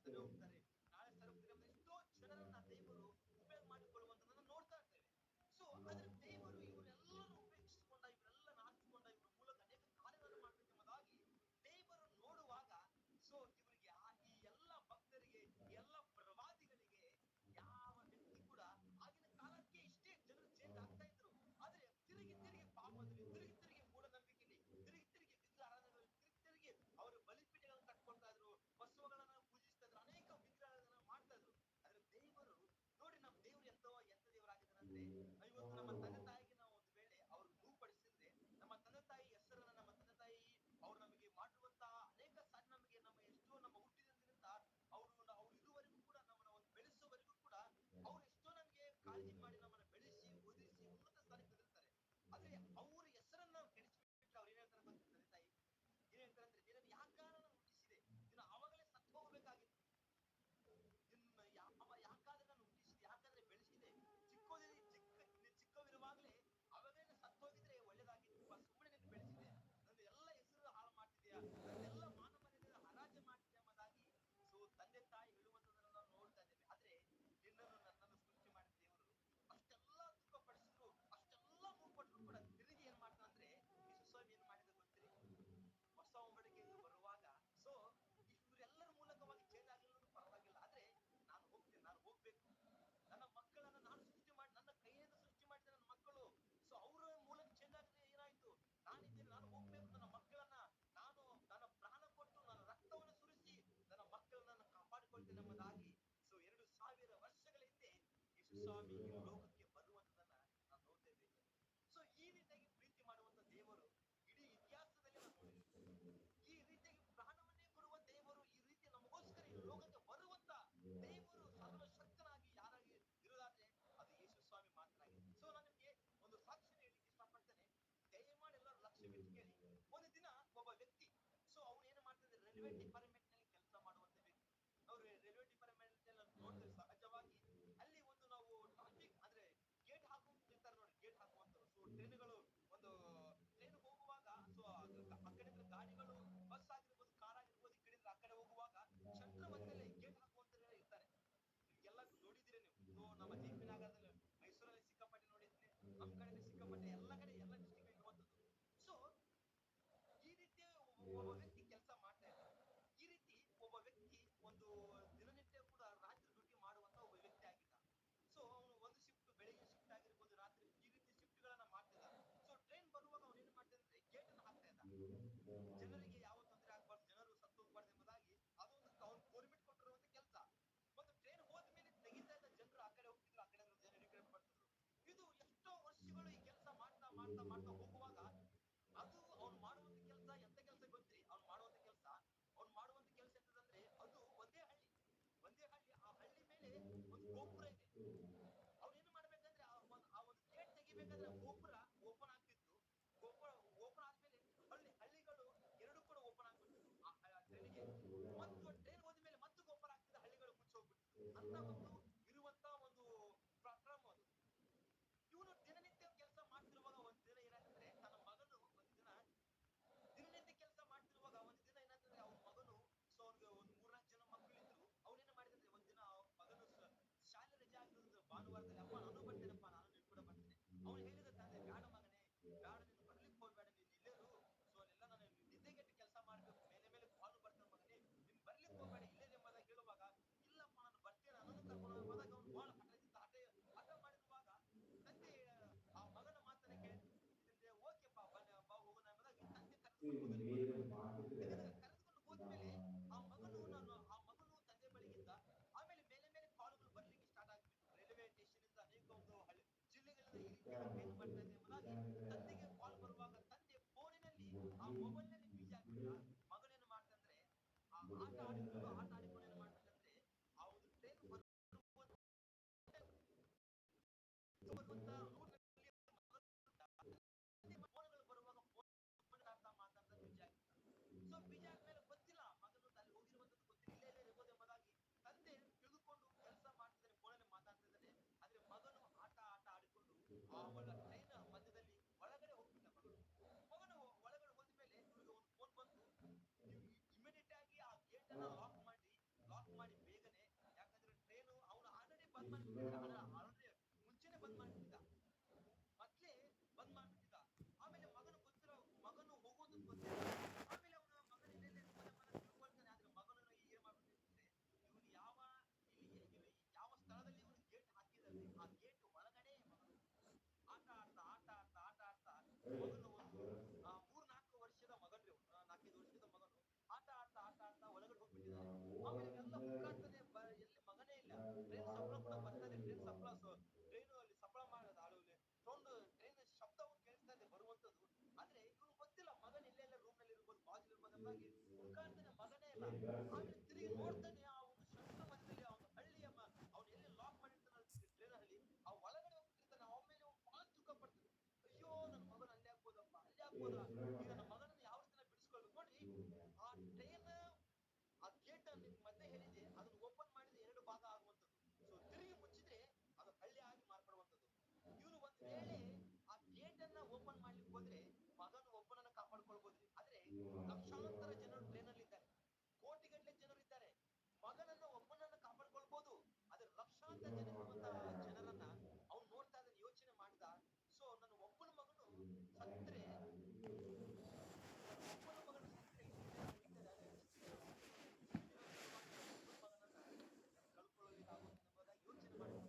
ಮಾಡ್ತಾನೆ ಹೋಗ್ತಾರೆ. ನಾಳೆ ಸರ್ವದಿನ ಎಷ್ಟೋ ಜನರನ್ನ ದೇವರು ಉಪಯೋಗ ಮಾಡಿಕೊಳ್ಳುವಂತದನ್ನ ನೋಡ್ತಾ ಇರ್ತೇವೆ. ಸೊ ಆದ್ರೆ ದೇವರು ಇವರೆಲ್ಲರೂ ಉಪೇಕ್ಷಿಸಿಕೊಂಡ, ಇವರೆಲ್ಲ ನಾಚಿಕೊಂಡ, ಇವರ ಮೂಲಕ ಅನೇಕ ಕಾರ್ಯಗಳನ್ನು ಮಾಡ್ಬೇಕೆಂಬುದಾಗಿ ದೇವರು ನೋಡುವಾಗ, ಸೊ ಇವರಿಗೆ ಈ ಎಲ್ಲ ಭಕ್ತರಿಗೆ, ಎಲ್ಲ ಪ್ರವಾದಿಗಳಿಗೆ ಯಾವ ವ್ಯಕ್ತಿ ಕೂಡ ಆಗಿನ ಕಾಲಕ್ಕೆ ಇಷ್ಟೇ ಜನರು ಚೇಂಜ್ ಆಗ್ತಾ ಇದ್ರು. ಆದ್ರೆ ತಿರುಗಿ ತಿರುಗಿ ಪಾಪದಲ್ಲಿ, ತಿರುಗಿ ತಿರುಗಿ ಮೂಢನಂಬಿಕೆಯಲ್ಲಿ, ತಿರುಗಿ ತಿರುಗಿ ವಿಗ್ರಹಾರಾಧನೆಗಳಲ್ಲಿ, ತಿರುಗಿ ತಿರುಗಿ ಅವರು ಬಲಿಪೀಠಗಳನ್ನು ಕಟ್ಕೊಳ್ತಾ ಇದ್ರು, ಬಸವಗಳನ್ನ ಪೂಜಿಸ್ತಾ ಇದ್ರು, ಅನೇಕ ವಿಗ್ರಹಗಳನ್ನ ಮಾಡ್ತಾ ಇದ್ರು. ಆದ್ರೆ ದೇವರು ನೋಡಿ, ನಮ್ಮ ದೇವರು ಎಂತ ದೇವರಾಗಿದ್ದಾನಂದ್ರೆ, ಇವತ್ತು ನಮ್ಮ ತಂದೆ ತಾಯಿಗೆ ನಾವು ಒಂದು ವೇಳೆ ಅವ್ರು ನೋವುಪಡಿಸಿದ್ರೆ, ನಮ್ಮ ತಂದೆ ತಾಯಿ ಹೆಸರನ್ನ, ನಮ್ಮ ತಂದೆ ತಾಯಿ ಅವ್ರು ನಮಗೆ ಮಾಡಿರುವಂತಹ ಅನೇಕ ಸಾರಿ, ನಮಗೆ ನಮ್ಮ ಎಷ್ಟೋ ನಮ್ಮ ಹುಟ್ಟಿದಂದಿನಿಂದ ಅವ್ರು ಇದುವರೆಗೂ ಕೂಡ ನಮ್ಮನ್ನ ಒಂದು ಬೆಳೆಸುವವರೆಗೂ ಕೂಡ ಅವ್ರು ಎಷ್ಟೋ ನಮಗೆ ಕಾಳಜಿ ಮಾಡಿ ನಮ್ಮನ್ನ ಬೆಳೆಸಿ, ಓದಿಸಿ ಉನ್ನತ ಸ್ಥಾನಕ್ಕೆ ತಂದಿರ್ತಾರೆ. ಆದ್ರೆ ಅವ್ರ ಹೆಸರನ್ನ ಕೆಡಿಸ್ಬಿಟ್ರೆ ಅವ್ರು ಏನ್ ಹೇಳ್ತಾರೆ ಗೊತ್ತಾ? ತಂದೆ ತಾಯಿ ಏನ್ ಹೇಳ್ತಾರೆ ಅಂದ್ರೆ, ನಿನ್ನ ಯಾಕಾರ ನಾನು ಹುಟ್ಟಿಸಿದೆ, ನೀನು ಅವಾಗಲೇ ಸತ್ತು ಹೋಗ್ಬೇಕಾಗಿತ್ತು, ನಿನ್ನ ಯಾಕಾದ್ರೆ ನಾನು ಹುಟ್ಟಿಸಿದೆ, ಯಾಕಾದ್ರೆ ಬೆಳೆಸಿದೆ, ಚಿಕ್ಕವಿರುವಾಗಲೇ ಅವಾಗಲೇ ಸತ್ತು ಹೋಗಿದ್ರೆ ಒಳ್ಳೇದಾಗಿತ್ತು, ಸುಮ್ಮನೆ ನಿನ್ನ ಬೆಳೆಸಿದೆ, ನನ್ನ ಎಲ್ಲ ಹೆಸರು ಹಾಳು ಮಾಡ್ತಿದ್ಯಾ, ನನ್ನೆಲ್ಲ ಮಾನ ಮರ್ಯಾದೆ ಹರಾಜು ಮಾಡ್ತಿದ್ಯಾ ಎಂಬುದಾಗಿ ಸೊ ತಂದೆ ತಾಯಿ ಹೇಳುವಂತದನ್ನ ನಾವು ನೋಡ್ತಾ ಇದ್ದೇವೆ. ಆದ್ರೆ ನಿನ್ನನ್ನು ನನ್ನನ್ನು ಸೃಷ್ಟಿ ಮಾಡಿದ ದೇವರು ಅಷ್ಟೆಲ್ಲ ದುಃಖ ಪಡಿಸಿದ್ರು, ಅಷ್ಟೆಲ್ಲ ನೋವು ಕೂಡ ತಿರುಗಿ ಏನ್ ಮಾಡ್ತಾನೆ ಅಂದ್ರೆ, ಯೇಸು ಸ್ವಾಮಿ ಏನ್ ಮಾಡಿದ ಗೊತ್ತಿರಿ, ಹೊಸ ಒಡಂಬಡಿಕೆಗೆ ಬರುವಾಗ ಸೊ ಇವರೆಲ್ಲರ ಮೂಲಕವಾಗಿ ಚೇಂಜ್ ಆಗಲಿಲ್ಲ ಪರವಾಗಿಲ್ಲ, ಆದ್ರೆ ನಾನು ಹೋಗ್ತೀನಿ, ನಾನು ಹೋಗ್ಬೇಕು, ನನ್ನ ಮಕ್ಕಳನ್ನ ನಾನು ಸೃಷ್ಟಿ ಮಾಡಿ, ನನ್ನ ಕೈಯಿಂದ ಸೃಷ್ಟಿ ಮಾಡಿದ ನನ್ನ ಮಕ್ಕಳು, ಸೊ ಅವರ ಮೂಲಕ ಚೇಂಜ್ ಆಗಿದ್ರೆ ಏನಾಯ್ತು, ನಾನಿದ್ದೀನಿ, ನಾನು ಹೋಗ್ಬೇಕು, ನನ್ನ ಮಕ್ಕಳನ್ನ ನಾನು ನನ್ನ ಪ್ರಾಣ ಕೊಟ್ಟು ನನ್ನ ರಕ್ತವನ್ನು ಸುರಿಸಿ ನನ್ನ ಮಕ್ಕಳನ್ನ ಕಾಪಾಡಿಕೊಳ್ತೇನೆ ಎಂಬುದಾಗಿ ಸೊ 2000 ವರ್ಷಗಳ ಹಿಂದೆ ಯೇಸು ಸ್ವಾಮಿ ಈ ಲೋಕಕ್ಕೆ ಬರುವಂತದನ್ನ ನಾವು ನೋಡ್ತಾ ಇದ್ದೇವೆ. ಸೊ ಈ ರೀತಿಯಾಗಿ ಪ್ರೀತಿ ಮಾಡುವಂತ ದೇವರು ಇಡೀ ಇತಿಹಾಸದಲ್ಲಿ ನಾವು ನೋಡಿದ್ದೇವೆ. ಈ ರೀತಿಯಾಗಿ ಪ್ರಾಣವನ್ನೇ ಕೊಡುವ ದೇವರು, ಈ ರೀತಿ ನಮಗೋಸ್ಕರ ಈ ಲೋಕಕ್ಕೆ ಬರುವಂತ ದೇವರು ಸರ್ವಶಕ್ತನಾಗಿ ಯಾರಾಗಿ ಇರುವುದಾದ್ರೆ ಅದು ಯೇಸು ಸ್ವಾಮಿ ಮಾತ್ರ ಆಗಿದೆ. ಸೊ ನಾನು ನಿಮ್ಗೆ ಒಂದು ಸಾಕ್ಷಿ ಹೇಳಲಿಕ್ಕೆ ಇಷ್ಟಪಡ್ತೇನೆ, ದಯಮಾಡಿ ಎಲ್ಲರೂ ಲಕ್ಷ್ಯವಿಟ್ಟು ಕೇಳಿ. ಒಂದು ದಿನ ಒಬ್ಬ ವ್ಯಕ್ತಿ, ಸೊ ಅವ್ನು ಏನು ಮಾಡ್ತಿದ್ರೆ, ರೈಲ್ವೆ ಡಿಪಾರ್ಟ್ಮೆಂಟ್ ನಲ್ಲಿ ಕೆಲಸ ಮಾಡುವಂತ ವ್ಯಕ್ತಿ. ಅವ್ರು ರೈಲ್ವೆ ಡಿಪಾರ್ಟ್ಮೆಂಟ್ ನೋಡಿದ್ರೆ ಸಹಜವಾಗಿ ಅಲ್ಲಿ ಒಂದು ನಾವು ಟ್ರಾಫಿಕ್ ಅಂದ್ರೆ ಗೇಟ್ ಹಾಕುವಂತಿರ್ತಾರೆ ನೋಡಿ, ಗೇಟ್ ಹಾಕುವಂತರು. ಸೊ ಟ್ರೈನ್ಗಳು ಒಂದು ಟ್ರೈನ್ ಹೋಗುವಾಗ, ಸೊ ಆ ಕಡೆಯಿಂದ ಗಾಡಿಗಳು, ಬಸ್ ಆಗಿರ್ಬೋದು, ಕಾರ್ ಆಗಿರ್ಬೋದು, ಈ ಕಡೆಯಿಂದ ಆ ಕಡೆ ಹೋಗುವಾಗ ಸೆಂಟ್ರ್ ಮಧ್ಯದಲ್ಲಿ ಗೇಟ್ ಹಾಕುವಂತ ಇರ್ತಾರೆ. ನಿಮ್ಗೆಲ್ಲ ನೋಡಿದಿರಿ ನೀವು. ಸೊ ನಮ್ಮ ಜೆ.ಪಿ. ನಗರದಲ್ಲಿ, ಮೈಸೂರಲ್ಲಿ ಸಿಕ್ಕಾಪಟ್ಟೆ ನೋಡಿದ್ದೀನಿ, ನಮ್ಮ ಕಡೆ ಸಿಕ್ಕಾಪಟ್ಟೆ, ಎಲ್ಲ ಕಡೆ ಎಲ್ಲ ಡಿಸ್ಟ್ರಿಕ್ಟ್ ಇರುವಂತದ್ದು. ಸೊ ಈ ರೀತಿ ಒಬ್ಬ ವ್ಯಕ್ತಿ ಕೆಲಸ ಮಾಡ್ತಾ ಇದ್ದಾರೆ. ಈ ರೀತಿ ಒಬ್ಬ ವ್ಯಕ್ತಿ ಒಂದು ದಿನನಿತ್ಯ ಕೂಡ ರಾತ್ರಿ ಡ್ಯೂಟಿ ಮಾಡುವಂತ ಒಬ್ಬ ವ್ಯಕ್ತಿ ಆಗಿದ್ದ. ಸೊ ಅವನು ಒಂದು ಶಿಫ್ಟ್, ಬೆಳಿಗ್ಗೆ ಶಿಫ್ಟ್ ಆಗಿರ್ಬೋದು, ರಾತ್ರಿ, ಈ ರೀತಿ ಶಿಫ್ಟ್ ಗಳನ್ನ ಮಾಡ್ತಿದ್ದ. ಸೊ ಟ್ರೈನ್ ಬರುವಾಗ ಅವ್ನು ಏನ್ ಮಾಡ್ತಾ ಇದ್ರೆ, ಗೇಟ್ ಅನ್ನು ಹಾಕ್ತಾ ಇದ್ದ, ಜನರಿಗೆ ಯಾವ ತೊಂದರೆ ಆಗ್ಬಾರ್ದು, ಜನರು ಸತ್ತು ಹೋಗ್ಬಾರ್ದು ಎಂಬುದಾಗಿ. ಅದೊಂದು ಅವ್ನು ಗೌರ್ಮೆಂಟ್ ಕೊಟ್ಟಿರುವಂತ ಕೆಲಸ. ಮತ್ತು ಟ್ರೈನ್ ಹೋದ್ಮೇಲೆ ತೆಗಿತಾ ಇದ್ದ ಜನರು ಆ ಕಡೆ ಹೋಗ್ತಿದ್ರು, ಆ ಕಡೆ ಜನರು ಈ ಕಡೆ ಬರ್ತಿದ್ರು. ಇದು ಎಷ್ಟೋ ವರ್ಷಗಳು ಈ ಕೆಲಸ ಮಾಡ್ತಾ ಮಾಡ್ತಾ ಮಾಡ್ತಾ ಹೋಗುವಾಗ, ಅದು ಅವ್ನು ಮಾಡುವಂತ ಕೆಲಸ ಎಂತ ಕೆಲಸ ಗೊತ್ತ್ರಿ? ಅವ್ನು ಮಾಡುವಂತ ಕೆಲಸ ಎಂತದಂದ್ರೆ, ಅದು ಒಂದೇ ಹಳ್ಳಿ, ಆ ಹಳ್ಳಿ ಮೇಲೆ ಒಂದು ಗೋಪುರ ಇದೆ. ಅವ್ನು ಏನು ಮಾಡ್ಬೇಕಂದ್ರೆ, ಆ ಒಂದು ಗೇಟ್ ತೆಗಿಬೇಕಾದ್ರೆ ಗೋಪುರ ಓಪನ್ ಆಗ್ತಿತ್ತು. ಗೋಪುರ ಓಪನ್ ಆದ್ಮೇಲೆ ಹಳ್ಳಿಗಳು ಎರಡು ಕೂಡ ಓಪನ್ ಆಗ್ಬಿಡ್ತಿತ್ತು ಆ ಟ್ರೈನಿಗೆ. ಮತ್ತು ಟ್ರೈನ್ ಹೋದ್ಮೇಲೆ ಮತ್ತು ಗೋಪುರ ಆಗ್ತಿದ್ದ, ಹಳ್ಳಿಗಳು ಮುಚ್ಚಿ ಹೋಗ್ಬಿಡ್ತಿತ್ತು ಅಂತ ಒಂದು ಇರುವಂತ ಒಂದು ಕ್ರಮ ಅದು. ಇವನು ದಿನನಿತ್ಯ ಕೆಲಸ ಮಾಡ್ತಿರುವಾಗ ಒಂದ್ ದಿನ ಏನಾಯ್ತಂದ್ರೆ, ತನ್ನ ಮಗನು ದಿನನಿತ್ಯ ಕೆಲಸ ಮಾಡ್ತಿರುವಾಗ ಒಂದ್ ದಿನ ಏನಾಯ್ತಂದ್ರೆ, ಅವ್ನ ಮಗನು, ಸೊ ಅವ್ನಿಗೆ ಒಂದ್ 3-4 ಜನ ಮಕ್ಕಳು ಇದ್ರು. ಅವ್ನೇನ್ ಮಾಡಿದ್ರೆ, ಒಂದ್ ದಿನ ಮಗನು ಶಾಲೆ ರಜೆ ಆಗಿರೋದು ಭಾನುವಾರದಲ್ಲಿ, ಅಪ್ಪ ನಾನು ಬರ್ತೇನಪ್ಪ, ನಾನು ನೀನ್ ಕೂಡ ಬರ್ತೇನೆ. ಅವ್ನು ಹೇಳಿದ ತಂದೆ, ಬೇಡ ಮಗನೇ, ಬೇಡ, ನೀನು ಬರ್ಲಿಕ್ಕೆ ಹೋಗ್ಬೇಡ, ನೀನ್ ಇಲ್ಲೇರು. ಸೊ ಅಲ್ಲೆಲ್ಲ ನಾನು ನಿದ್ದೆಗೆಟ್ಟು ಕೆಲಸ ಮಾಡ್ಬೇಕು, ಮೇಲೆ ಮೇಲೆ ಕಾಲು ಬರ್ತೇನೆ ಮಗನೇ, ನೀನ್ ಬರ್ಲಿಕ್ಕೆ ಹೋಗ್ಬೇಡ, ಇಲ್ಲೇ ಎಂಬುದಾಗಿ ಹೇಳುವಾಗ, ಇಲ್ಲಪ್ಪ ನಾನು ಬರ್ತೇನೆ, ನನ್ನನ್ನು ಕರ್ಕೊಂಡು ಹೋದಾಗ ಅವ್ನು ಬಹಳ ಹಠ ಮಾಡಿರುವಾಗ, ತಂದೆ ಆ ಮಗನ ಮಾತನ್ನ ಕೇಳಿದ್ರೆ, ಓಕೆಪ್ಪ ಬಾ ಹೋಗೋಣ ಎಂಬುದಾಗಿ ತಂದೆ ಕರೆದುಕೊಂಡು ಹೋದ್ಮೇಲೆ ಆ ಮಗನು ತಂದೆ ಬಳಿಗಿದ್ದ. ಆಮೇಲೆ ಮೇಲೆ ಮೇಲೆ ಕಾಲುಗಳು ಬರ್ಲಿಕ್ಕೆ ಸ್ಟಾರ್ಟ್ ಆಗ್ಬಿಟ್ಟು, ರೈಲ್ವೆ ಸ್ಟೇಷನ್ ಇಂದ ಅನೇಕ ಒಂದು ಜಿಲ್ಲೆಗಳಿಂದ ಈ ರೀತಿಯಾಗಿ ಟ್ರೈನ್ ಬರ್ತಾ ಇದೆ ಎಂಬುದಾಗಿ ತಂದೆಗೆ ಕಾಲ್ ಬರುವಾಗ, ತಂದೆ ಫೋನಿನಲ್ಲಿ ಆ ಮೊಬೈಲ್ ನಲ್ಲಿ ಬಿಜಿ ಆಗ್ಬಿಟ್ಟ. ಮಗನೇನು ಮಾಡ್ತಂದ್ರೆ, ಆ ಆಟ ಆಡಿಕೊಂಡು ಏನು ಮಾಡ್ಬೇಕಂದ್ರೆ, ಆ ಒಂದು ಟ್ರೈನ್ ಬರುವಾಗ ಮಾತಾಡ್ತಾ ಬಿಜಿ ಆಗಿಬಿಟ್ಟ. ಸೊ ಬಿಜಿ ಆದ್ಮೇಲೆ ಗೊತ್ತಿಲ್ಲ, ಮಗನು ಅಲ್ಲಿ ಹೋಗಿರುವಂತದ್ದು ಗೊತ್ತಿಲ್ಲ, ಇಲ್ಲೇ ಇರ್ಬೋದು ಎಂಬುದಾಗಿ ತಂದೆ ತಿಳಿದುಕೊಂಡು ಕೆಲಸ ಮಾಡ್ತಿದ್ದಾನೆ, ಫೋನಲ್ಲಿ ಮಾತಾಡ್ತಿದ್ದಾನೆ. ಆದ್ರೆ ಮಗನು ಆಟ ಆಡಿಕೊಂಡು ಆ ಟ್ರೈನ್ ಮಧ್ಯದಲ್ಲಿ ಒಳಗಡೆ ಹೋಗ್ಬಿಟ್ಟ. ಮಗನು ಒಳಗಡೆ ಹೋದ್ಮೇಲೆ ಇವ್ರಿಗೆ ಒಂದು ಫೋನ್ ಬಂತು, ನೀವು ಇಮಿಡಿಯೇಟ್ ಆಗಿ ಆ ಗೇಟ್ ಅನ್ನ ಲಾಕ್ ಮಾಡಿ ನೋಡಲ್ಲ. ಆಮೇಲೆ ತಿರುಗಿ ನೋಡ್ತಾನೆ ಆ ಒಂದು ಶತ್ರು ಮಧ್ಯದಲ್ಲಿ ಆ ಒಂದು ಹಳ್ಳಿಯ ಅವ್ನು ಎಲ್ಲಿ ಲಾಕ್ ಮಾಡಿರ್ತಾನಲ್ಲ ಟ್ರೈನ್ ಹಳ್ಳಿ, ಆ ಒಳಗಡೆ ಹೋಗ್ಬಿಟ್ಟಿರ್ತಾನೆ. ಆಮೇಲೆ ಅವ್ನು ಬಹಳ ದುಃಖ ಪಡ್ತಾನೆ. ಅಯ್ಯೋ ನನ್ನ ಮಗನ ಅಲ್ಲಿ ಆಗ್ಬೋದಪ್ಪ, ಅಲ್ಲಿ ಆಗ್ಬೋದ, ಈಗ ನನ್ನ ಮಗನನ್ನ ಯಾವ ರೀತಿ ಬಿಡಿಸ್ಕೊಳ್ಬೇಕು ನೋಡ್ರಿ. ಆ ಟ್ರೈನ್ ಆ ಗೇಟ್ ನಿಮ್ ಮಧ್ಯೆ ಹೇಳಿದೆ, ಅದನ್ನ ಓಪನ್ ಮಾಡಿದ್ರೆ 2 ಭಾಗ ಆಗುವಂತದ್ದು. ಸೊ ತಿರುಗಿ ಮುಚ್ಚಿದ್ರೆ ಅದು ಹಳ್ಳಿ ಆಗಿ ಮಾರ್ಪಡುವಂತದ್ದು. ಇವನು ಒಂದ್ ವೇಳೆ ಆ ಗೇಟ್ ಅನ್ನ ಓಪನ್ ಮಾಡ್ಲಿಕ್ಕೆ ಹೋದ್ರೆ ಮಗನು ಒಬ್ಬನನ್ನ ಕಾಪಾಡ್ಕೊಳ್ಬೋದ್ರಿ. ಆದ್ರೆ ಲಕ್ಷಾಂತರ ಜನರು ಟ್ರೈನ್ ಅಲ್ಲಿ ಇದ್ದಾರೆ, ಕೋಟಿಗಟ್ಟಲೆ ಜನರು ಇದ್ದಾರೆ. ಮಗನನ್ನ ಒಬ್ಬನನ್ನ ಕಾಪಾಡ್ಕೊಳ್ಬಹುದು, ಆದ್ರೆ ಲಕ್ಷಾಂತರ ಜನ ಇರುವಂತಹ ಜನರನ್ನ ಅವ್ನು ನೋಡ್ತಾ ಇದ್ದಾನೆ, ಯೋಚನೆ ಮಾಡ್ದ. ಸೊ ನನ್ನ ಒಬ್ಬನ ಮಗನು ಸತ್ರೆ, ಒಬ್ಬನ ಮಗನು ಸತ್ರೆ ಇಷ್ಟು ಜನ ಉಳಿತಾರೆ, ಆದ್ರೆ ಇಷ್ಟು ಜನ ಒಬ್ಬನ ಮಗನನ್ನ ಕಳ್ಕೊಳ್ಳೋಕೆ ಆಗೋದಿಲ್ಲ ಎಂಬುದಾಗಿ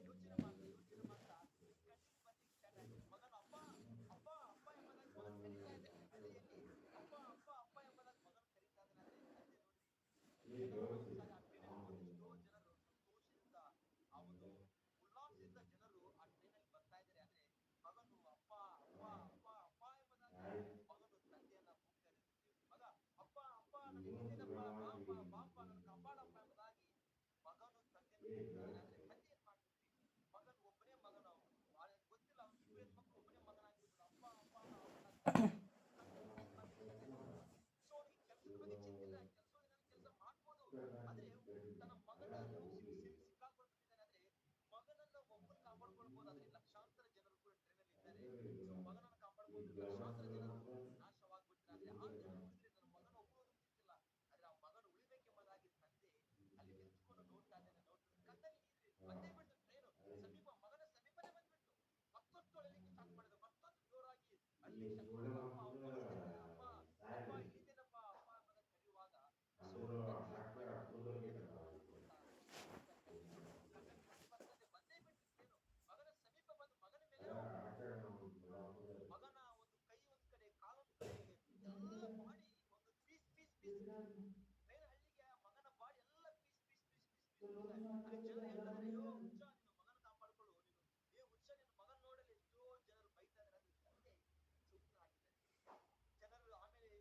ಯೋಚನೆ ಮಾಡ್ತಾ ಕಣ್ಣೀರು ಬರ್ಲಿಕ್ಕೆ ಸ್ಟಾರ್ಟ್ ಆಗಿದೆ. ಮಗನು ಅಪ್ಪ ಅಪ್ಪ ಅಪ್ಪ ಎಂಬುದಾಗಿ ಮಗನ್ ಕರೀತಾ ಇದ್ದಾನೆ ಹಳ್ಳಿಯಲ್ಲಿ. ಅಪ್ಪ ಅಪ್ಪ ಅಪ್ಪ ಎಂಬುದಾಗಿ ಮಗನು ಕರೀತಾ ಇದ್ದಾನೆ. ಆದ್ರೆ ತಂದೆ ನೋಡ್ರಿ, ಆ ಟ್ರೈನಲ್ಲಿ ಎಷ್ಟೋ ಜನರು ಸಂತೋಷದಿಂದ, ಆ ಒಂದು ಉಲ್ಲಾಸದಿಂದ ಜನರು ಆ ಟ್ರೈನಲ್ಲಿ ಬರ್ತಾ ಇದ್ದಾರೆ. ಆದ್ರೆ ಮಗನು ಅಪ್ಪ ಅಪ್ಪ ಅಪ್ಪ ಅಪ್ಪ ಎಂಬುದಾಗಿ ಮಗನು ತಂದೆಯನ್ನ ಕೂಗ್ತಾ ಇದ್ದಾನೆ. ಮಗ ಅಪ್ಪ ಅಪ್ಪ ನಾನು ಇಲ್ಲಿದ್ದೇನಪ್ಪ, ಬಾಪ ಬಾಪ ನನ್ನ ಕಾಪಾಡಪ್ಪ ಎಂಬುದಾಗಿ ಮಗನು ತಂದೆಯನ್ನು ಕೂಗ್ತಾ ಇದ್ದಾನೆ. ಆದ್ರೆ ತಂದೆ ಏನ್ ಮಾಡ್ತಿದ್ರಿ, ಮಗನ್ ಒಬ್ಬನೇ ಮಗನ, ಅವನು ಗೊತ್ತಿಲ್ಲ, ಅವ್ನ ಇಬ್ಬರು ಹೆಣ್ಮಕ್ಳು, ಒಬ್ಬನೇ ಮಗನಾಗಿರ್ಬೋದು. ಅಪ್ಪ ಅಪ್ಪ ಏನ್ ಮಾಡ್ಲಿಕ್ಕೆ ಸ್ಟಾರ್ಟ್ ಆಗಿದೆ. ಸೊ ಅವ್ನಿಗೆ ಕೆಲ್ಸದ ಬಗ್ಗೆ ಚಿಂತೆ ಇಲ್ಲ, ಕೆಲಸ ಮಾಡ್ಬೋದು. ಆದ್ರೆ ತನ್ನ ಮಗನ ಸಿಕ್ಕಾಕೊಳ್ಬಿಟ್ಟಿದ್ದಾನೆ. ಆದ್ರೆ ಮಗನನ್ನ ಒಬ್ಬನ್ ಕಾಪಾಡ್ಕೊಳ್ಬಹುದು, ಆದ್ರೆ ಲಕ್ಷಾಂತರ ಜನರು ಕೂಡ ಟ್ರೈನ್ ಅಲ್ಲಿ ಇದ್ದಾರೆ. ಸೊ ಮಗನನ್ನ ಕಾಪಾಡ್ಕೊಂಡು ಲಕ್ಷಾಂತರ ಜನರು ನಾಶವಾಗ್ಬಿಟ್ಟಿದ್ದಾರೆ. ಆದ್ರೆ 6 ಜನ ಉಳಿದ್ರೆ ನನ್ನ ಮಗನ ಒಬ್ಬರು ಚಿಂತಿಲ್ಲ, ಆದ್ರೆ ಆ ಮಗನು ಉಳಿಬೇಕೆಂಬುದಾಗಿ ತಂದೆ ಅಲ್ಲಿ ನಿಂತ್ಕೊಂಡು ನೋಡ್ತಾ ಇದ್ದಾನೆ. ಕತ್ತಲ್ಲಿ ಬಂದೇ ಬಿಡ್ತು ಟ್ರೈನು, ಸಮೀಪ ಮಗನ ಸಮೀಪನೇ ಬಂದ್ಬಿಟ್ಟು ಮತ್ತಷ್ಟು ಅಳಲಿಕ್ಕೆ ಸ್ಟಾರ್ಟ್ ಮಾಡಿದ್ರು. ಮತ್ತಷ್ಟು ಜೋರಾಗಿ ಅಳ್ಲಿಕ್ಕೆ ಸ್ಟಾರ್ಟ್ ಮಾಡಿದ್ರು. ಅಪ್ಪ ಅಪ್ಪ ಅಪ್ಪ ಅಪ್ಪ ಇಲ್ಲಿದ್ದೇನಪ್ಪ ಅಪ್ಪ ಎಂಬುದಾಗಿ ಕರೆಯುವಾಗ, ಸೊ ತಂದೆ ಏನ್ ಬರ್ತದೆ, ಬಂದೇ ಬಿಡ್ತು ಟ್ರೈನು. ಮಗನ ಸಮೀಪ ಬಂದು ಮಗನ ಮೇಲೆ ಮಗನ ಒಂದು ಕೈ ಒಂದ್ ಕಡೆ, ಕಾಲೊಂದ್ ಕಡೆ, ಎಲ್ಲ ಬಾಡಿ ಒಂದು ಪೀಸ್ ಪೀಸ್ ಪೀಸ್. ಟ್ರೈನ್ ಹಳ್ಳಿಗೆ ಮಗನ ಬಾಡಿ ಎಲ್ಲ piece piece piece piece piece. ಅಲ್ಲಿ ಜನರು ಹೇಳ್ತಾರೆ, ಅಯ್ಯೋ ಹುಚ್ಚ ನಿನ್ನ ಮಗನ ಕಾಪಾಡ್ಕೊಳ್ಳು, ನೀನು ಏ ಹುಚ್ಚ ನಿನ್ನ ಮಗನ್ ನೋಡಲಿ. ಎಷ್ಟೋ ಜನರು ಬೈತಾ ಇದ್ದಾರೆ. ಅದ್ರ ತಂದೆ ಸುಮ್ಮನಾಗಿದ್ದಾರೆ ಜನರು. ಆಮೇಲೆ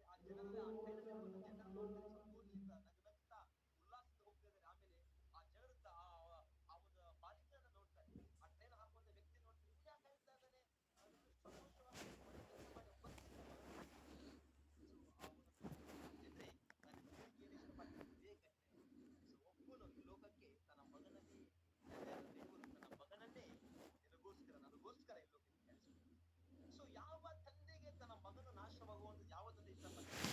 ಆ ಜನರಲ್ಲಿ ಆ ಟ್ರೈನ್ ಜನರು ನೋಡ್ತಾರೆ, ಸಂತೋಷದಿಂದ ನಗ್ನಗ್ತಾ ಉಲ್ಲಾಸದಿಂದ ಹೋಗ್ತಾ ಇದ್ದಾರೆ. ಆಮೇಲೆ ಆ ಜನರು ಆ ಒಂದು ಬಾಲಿಕನನ್ನ ನೋಡ್ತಾರೆ, ಆ ಟ್ರೈನ್ ಹಾಕುವಂತ ವ್ಯಕ್ತಿ ನೋಡ್ತಾರೆ. ಇವ್ನು ಯಾಕೆ ಹೇಳ್ತಾ ಇದ್ದಾನೆ, ಸಂತೋಷವಾಗಿ ಒಳ್ಳೆ ಕೆಲಸ ಮಾಡಿ ಜನರೇ ನಾನು ಕೇಳಿ ಇಷ್ಟಪಡ್ತೀನಿ. ಇದೇ ಘಟನೆ. ಸೊ ಒಬ್ಬನು ಈ ಲೋಕಕ್ಕೆ ತನ್ನ ಮಗನನ್ನೇ, ದೇವರು ತನ್ನ ಮಗನನ್ನೇ ನನಗೋಸ್ಕರ ಈ ಲೋಕಕ್ಕೆ ಕಳಿಸಿದ್ರು. ಸೊ ಯಾವ ತಂದೆಗೆ ತನ್ನ ಮಗನು ನಾಶವಾಗುವಂತ ಯಾವ ತಂದೆ ಇಷ್ಟಪಡ್ತಾರೆ?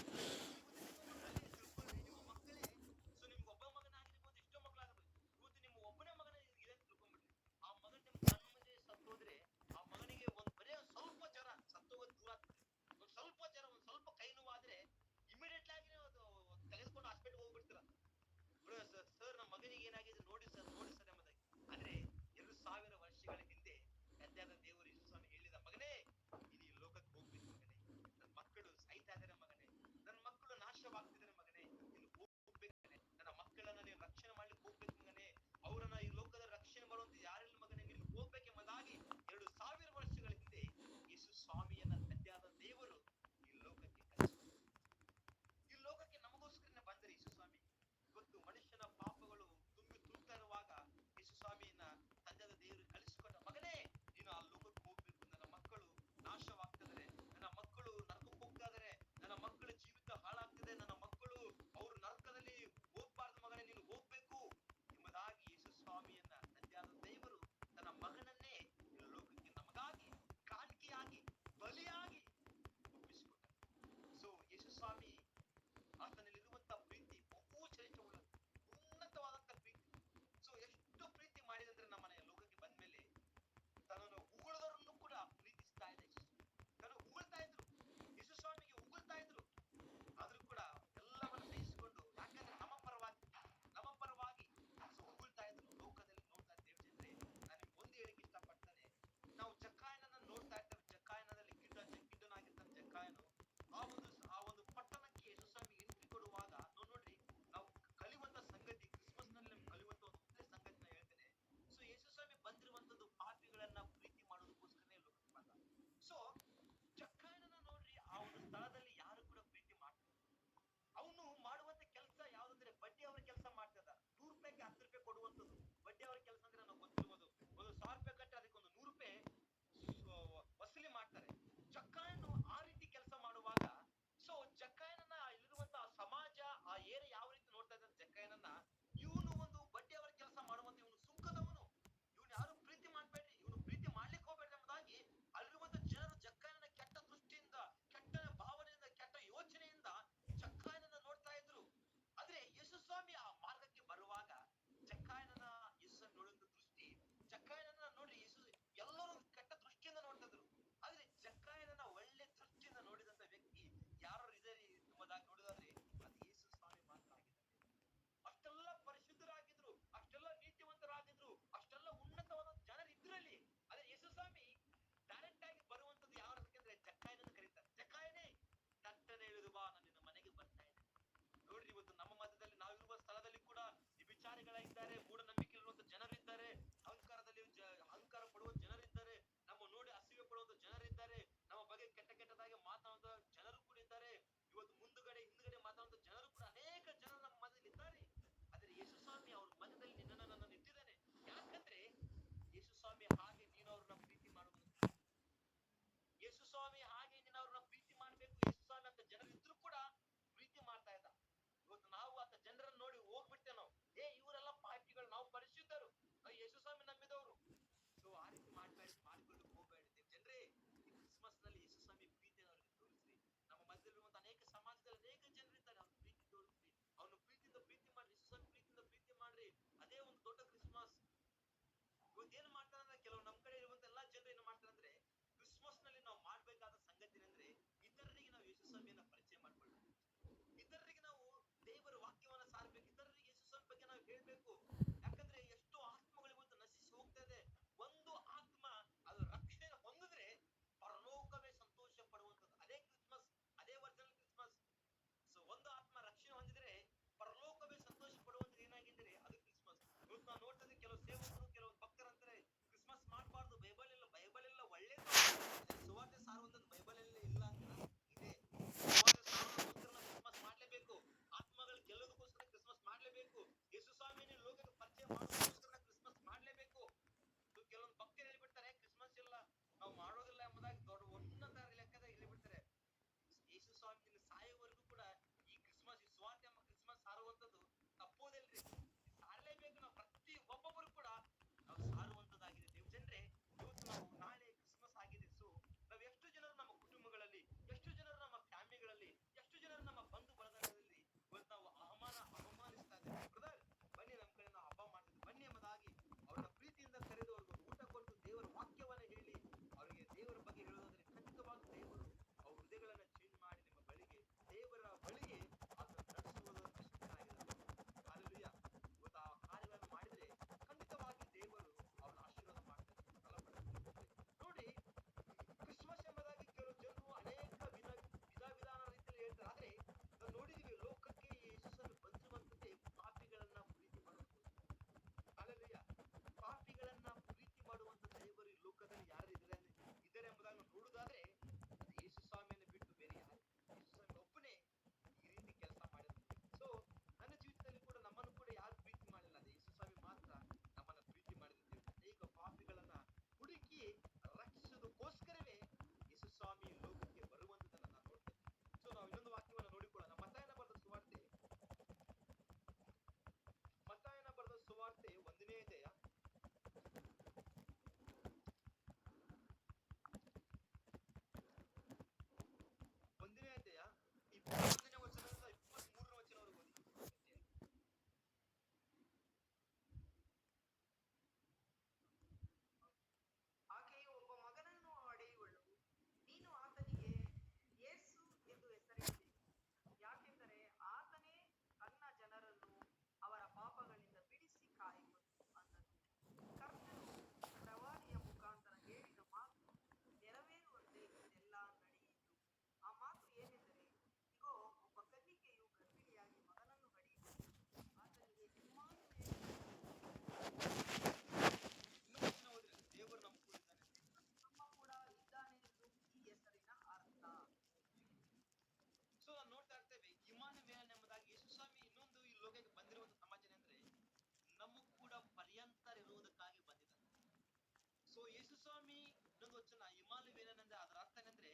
ಸೊ ಯೇಸು ಸ್ವಾಮಿ ಇನ್ನೊಂದು ವಚನ ಹಿಮಾಲಯವೇನಂದ್ರೆ ಅದರ ಅರ್ಥ ಏನಂದ್ರೆ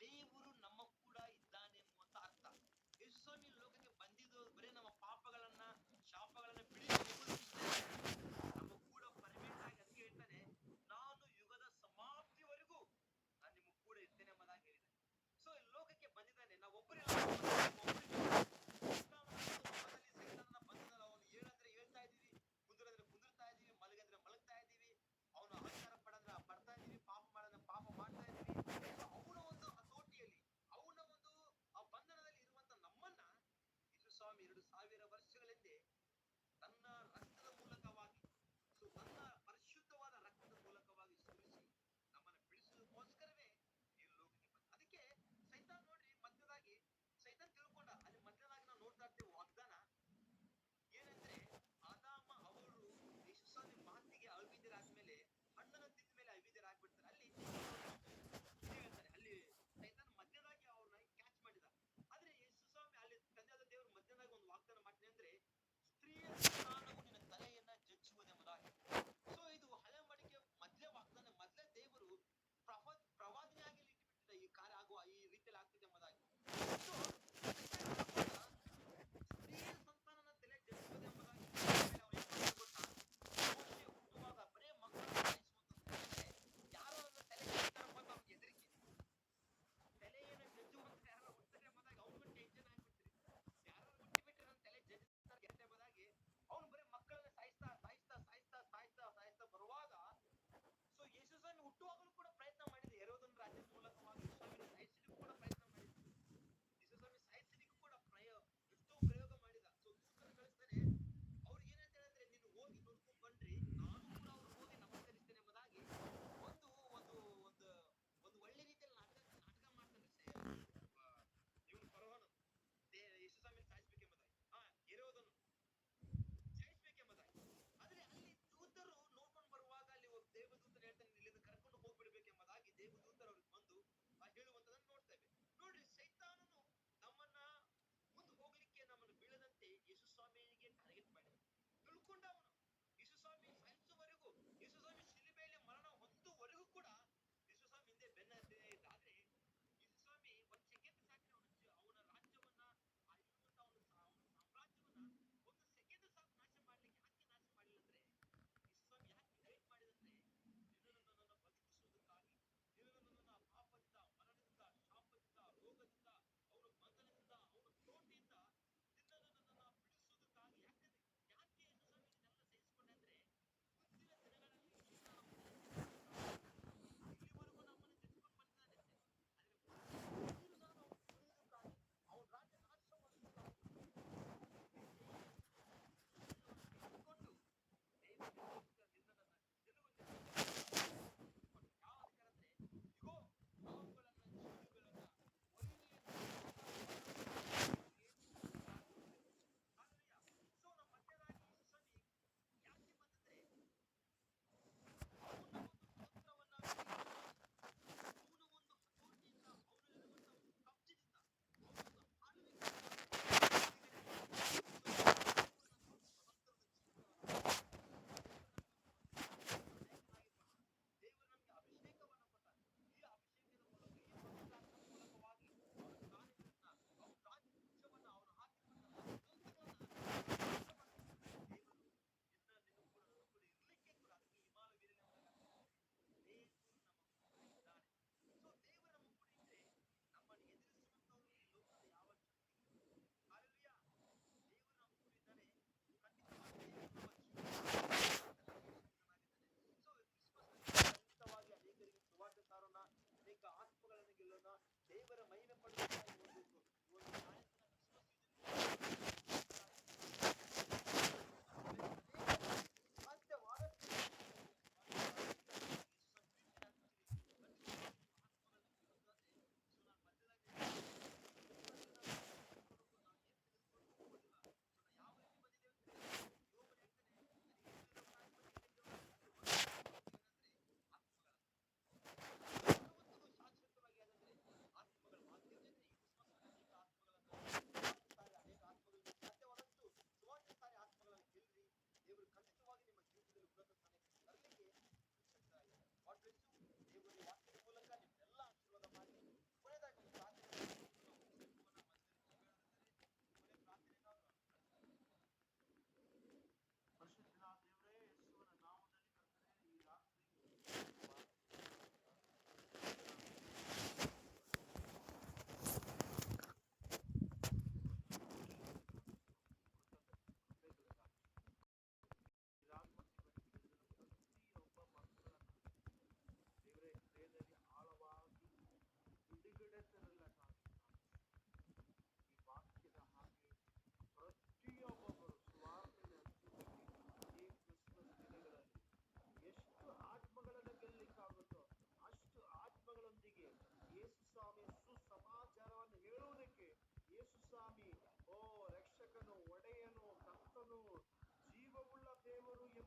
ದೇವರು ನಮ್ಮ ಕೂಡ ಇದ್ದಾನೆ ಎಂಬುವಂತ ಅರ್ಥ. ಯೇಸು ಸ್ವಾಮಿ ಲೋಕಕ್ಕೆ ಬಂದಿದ್ದು ಬರೀ ನಮ್ಮ ಪಾಪಗಳನ್ನ ಶಾಪಗಳನ್ನ ನಮ್ಮ ಕೂಡ ಪರ್ಮನೆಂಟ್ ಆಗಿ ಅದಕ್ಕೆ ಹೇಳ್ತಾನೆ, ನಾನು ಯುಗದ ಸಮಾಪ್ತಿವರೆಗೂ ನಾನು ನಿಮ್ಮ ಕೂಡ ಇರ್ತೇನೆ ಎಂಬುದಾಗಿ ಹೇಳಿದೆ. ಸೊ ಲೋಕಕ್ಕೆ ಬಂದಿದ್ದಾನೆ, ನಾವು ಒಬ್ಬರೇ ಬಂಧದಲ್ಲಿ ಅವನು ಹೇಳಂದ್ರೆ ಹೇಳ್ತಾ ಇದೀವಿ, ಕುಂದ್ರಂದ್ರೆ ಕುಂದಿರ್ತಾ ಇದೀವಿ, ಮಲಗಂದ್ರೆ ಮಲಗ್ತಾ ಇದೀವಿ, ಅವನು ಅಹಂಕಾರ ಪಡಂದ್ರೆ ಪಡ್ತಾ ಇದೀವಿ, ಪಾಪ ಮಾಡಂದ್ರೆ ಪಾಪ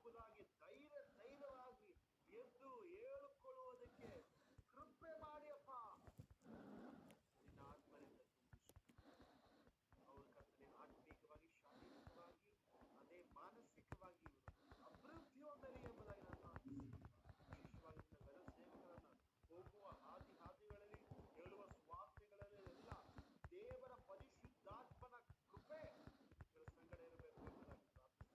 ಎಂಬುದಾಗಿ ಧೈರ್ಯವಾಗಿ ಎದ್ದು ಹೇಳಿಕೊಳ್ಳುವುದಕ್ಕೆ ಕೃಪೆ ಮಾಡಿ ಅಪ್ಪ. ನಿನ್ನ ಆತ್ಮನಿಂದ ಅವರು ಕರ್ತನೆ ಆತ್ಮೀಕವಾಗಿ, ಶಾರೀರಿಕವಾಗಿ, ಅದೇ ಮಾನಸಿಕವಾಗಿ ಅಭಿವೃದ್ಧಿ ಹೊಂದಲಿ ಎಂಬುದಾಗಿ ನಾನು ವಿಶೇಷವಾಗಿ ನಿನ್ನ ಗಣ ಸೇವಕರನ್ನ ಹೋಗುವ ಹಾದಿಗಳಲ್ಲಿ ಹೇಳುವ ಸುವಾರ್ತೆಗಳಲ್ಲಿ ಎಲ್ಲ ದೇವರ ಪರಿಶುದ್ಧಾತ್ಮನ ಕೃಪೆ ಇವರ ಸಂಗಡ ಇರಬೇಕು ಎಂಬುದಾಗಿ ಪ್ರಾರ್ಥಿಸ್ತೇನೆ.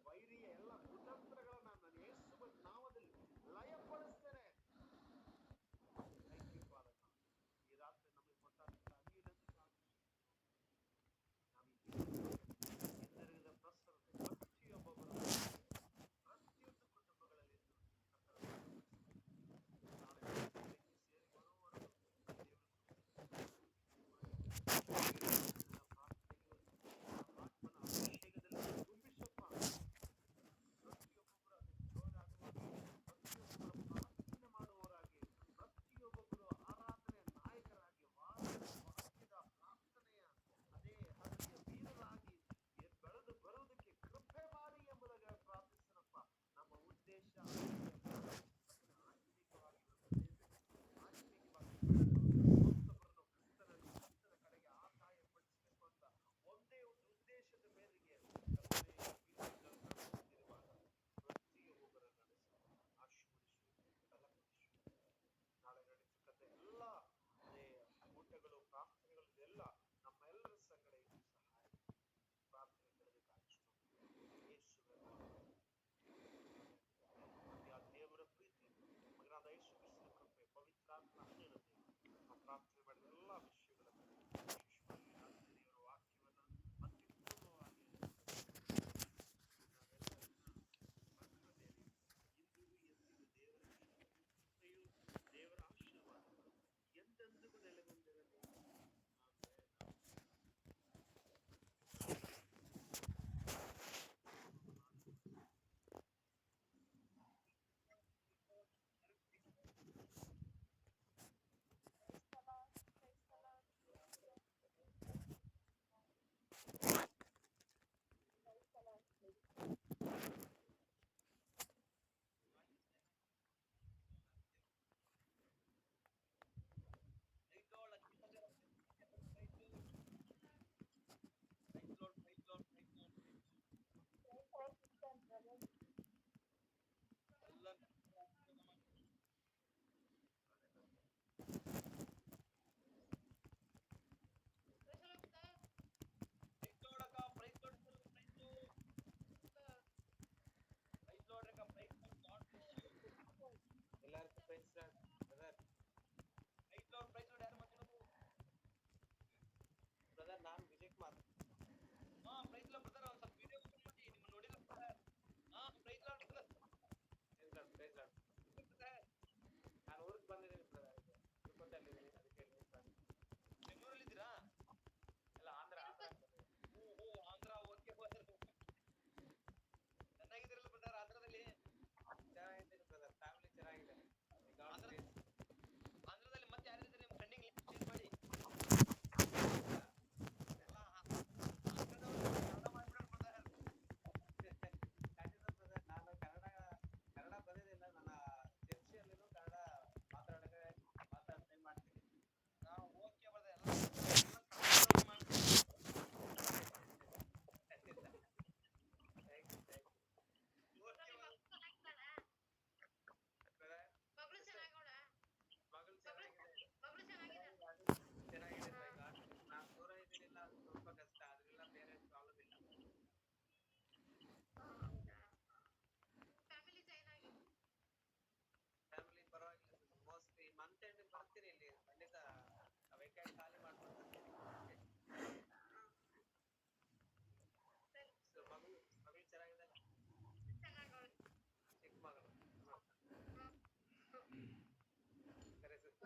ವೈರಿಯ ಎಲ್ಲ ಕುತಂತ್ರಗಳನ್ನ ನಾನು ಯೇಸುವಿನ ನಾಮದಲ್ಲಿ ಲಯಪಡಿಸ್ತೇನೆ. Thank you father. ಈ ರಾತ್ರಿ ನಮಗೆ ಕೊಟ್ಟಂತ ಅನಿಲನ್ನು ಹಿಂದಿರುಗಿದ ಪ್ರಸರತೆ ಪ್ರತಿಯೊಬ್ಬೊಬ್ಬರು ಪ್ರತಿಯೊಂದು ಕುಟುಂಬಗಳಲ್ಲಿ ನಾಳೆ ಸೇರಿ ಬರುವವರೆಗೂ ಆತ್ಮನ ಅಭಿಷೇಕದಲ್ಲಿ ತುಂಬಿಸಪ್ಪ. ಪ್ರತಿಯೊಬ್ಬೊಬ್ಬರು ಪ್ರತಿಯೊಬ್ಬರು ಪ್ರಾರ್ಥನೆ ಮಾಡುವವರಾಗಿ, ಪ್ರತಿಯೊಬ್ಬೊಬ್ಬರು ಆರಾಧನೆ ನಾಯಕರಾಗಿ, ವಾಕ್ಯದ ಪ್ರಾರ್ಥನೆಯ ಅದೇ ಹರಿಯ ವೀರರಾಗಿ ಬೆಳೆದು ಬರುವುದಕ್ಕೆ ಕೃಪೆ ಮಾಡಿ ಎಂಬುದಾಗಿ ಪ್ರಾರ್ಥಿಸನಪ್ಪ. ನಮ್ಮ ಉದ್ದೇಶ ಮತ್ತೊಬ್ಬರನ್ನು ಕ್ರಿಸ್ತನ ಕಡೆಗೆ ಆದಾಯ ಪಡಿಸಬೇಕು ಅಂತ ಒಂದೇ ಒಂದು ಉದ್ದೇಶದ ಮೇರೆಗೆ ಪ್ರತಿಯೊಬ್ಬರ ನಾಳೆ ನಡೆಸತಕ್ಕಂಥ ಎಲ್ಲ ಅದೇ ಊಟಗಳು, ಪ್ರಾರ್ಥನೆಗಳು ಎಲ್ಲ ನಮ್ಮೆಲ್ಲರ ಸಂಗಡ ಇದು ಸಹಾಯ ಪ್ರಾರ್ಥನೆ ಕೇಳಬೇಕಾಗಿಷ್ಟು ದೇವರ ಪ್ರೀತಿ, ಮಗನಾದ ಯೇಸು ಕ್ರಿಸ್ತನ ಕೃಪೆ, ಪವಿತ್ರಾತ್ಮ ಅನ್ಯತೆ ನಾವು ಪ್ರಾರ್ಥನೆ ಮಾಡಿದ ಎಲ್ಲ ವಿಷಯಗಳನ್ನು ವಿಶೇಷವಾಗಿ ದೇವರ ವಾಕ್ಯವನ್ನು ಅತ್ಯುತ್ತಮವಾಗಿ ದೇವರ ಆಶೀರ್ವಾದ ಎಂದೆಂದಿಗೂ ನೆಲೆಗೊಂಡಿರಲಿ. ಎಲ್ಲರಿಗೂ ಪ್ರೈಸ್ ಬ್ರದರ್. ಬ್ರದರ್ ನಾನು Vijay Kumar. Praise Lord brother. ಒಂದು ಸ್ವಲ್ಪ ವಿಡಿಯೋ ಓಪನ್ ಮಾಡಿ ನಿಮ್ಮ ನೋಡಿಲ್ಲ brother. Praise Lord brother. Praise Lord. ನಾನು ಊರಿಗೆ ಬಂದಿದ್ದೀನಿ ಬ್ರದರ್. ತಿರುಪತಿಯಲ್ಲಿ ಇದ್ದೀನಿ, ಅದಕ್ಕೆ ಬೆಂಗಳೂರಲ್ಲಿ ಇದ್ದೀರಾ? ಎಲ್ಲ ಆಂಧ್ರ. ಆಂಧ್ರ. Okay brother. ಚೆನ್ನಾಗಿದ್ದೀರಲ್ಲ ಬ್ರದರ್ ಆಂಧ್ರದಲ್ಲಿ? ಚೆನ್ನಾಗಿದ್ದೀನಿ ಬ್ರದರ್, ಫ್ಯಾಮಿಲಿ ಚೆನ್ನಾಗಿದೆ. ಆಂಧ್ರದಲ್ಲಿ ಮತ್ತೆ ಯಾರಿದ್ದಾರೆ ನಿಮ್ಮ ಫ್ರೆಂಡಿಗೆ ಚೇಂಜ್ ಮಾಡಿ ಎಲ್ಲ ಆಂಧ್ರದವರು ಕನ್ನಡ ಮಾಡ್ಬಿಡೋರು ಬ್ರದರ್. ಖಂಡಿತ ಬ್ರದರ್, ನಾನು ಕನ್ನಡ ಬರೋದಿಲ್ಲ. ನನ್ನ ಚರ್ಚಿಯಲ್ಲಿನೂ ಕನ್ನಡ ಮಾತಾಡ್ತೀನಿ ಮಾಡ್ತೀನಿ. ಓಕೆ ಬ್ರದರ್, ಎಲ್ಲ ಮಾಡ್ತೀನಿ. ನಾನು ದೂರ ಇದ್ದೀನಿಲ್ಲ, ಅದು ಸ್ವಲ್ಪ ಕಷ್ಟ. ಅದೆಲ್ಲ ಬೇರೆ ಪ್ರಾಬ್ಲಮ್ ಇಲ್ಲ. ಫ್ಯಾಮಿಲಿ ಪರವಾಗಿಲ್ಲ. ಮೋಸ್ಟ್ಲಿ ಮಂತ್ ಎಂಡ್ ಬರ್ತೀನಿ ಇಲ್ಲಿ. ಖಂಡಿತ ವೆಕೆಂಡ್ ಖಾಲಿ ಮಾಡ್ಕೊಂಡು ಬರ್ತೀನಿ. ಮಗಳು ಚೆನ್ನಾಗಿದ್ದಾಳೆ? ಚಿಕ್ಕ ಮಗಳು. ಸರಿ ಸರ್.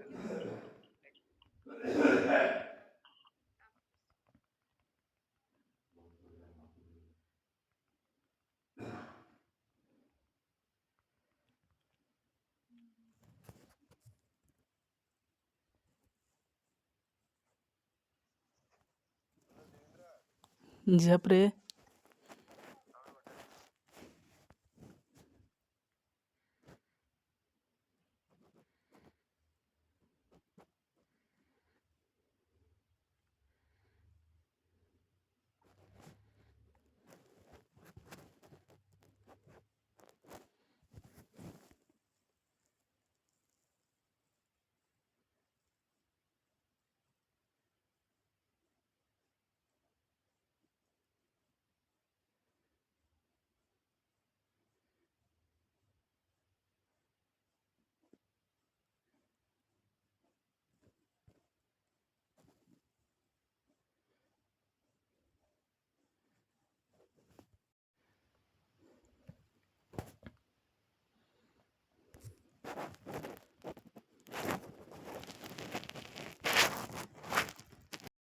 जपरे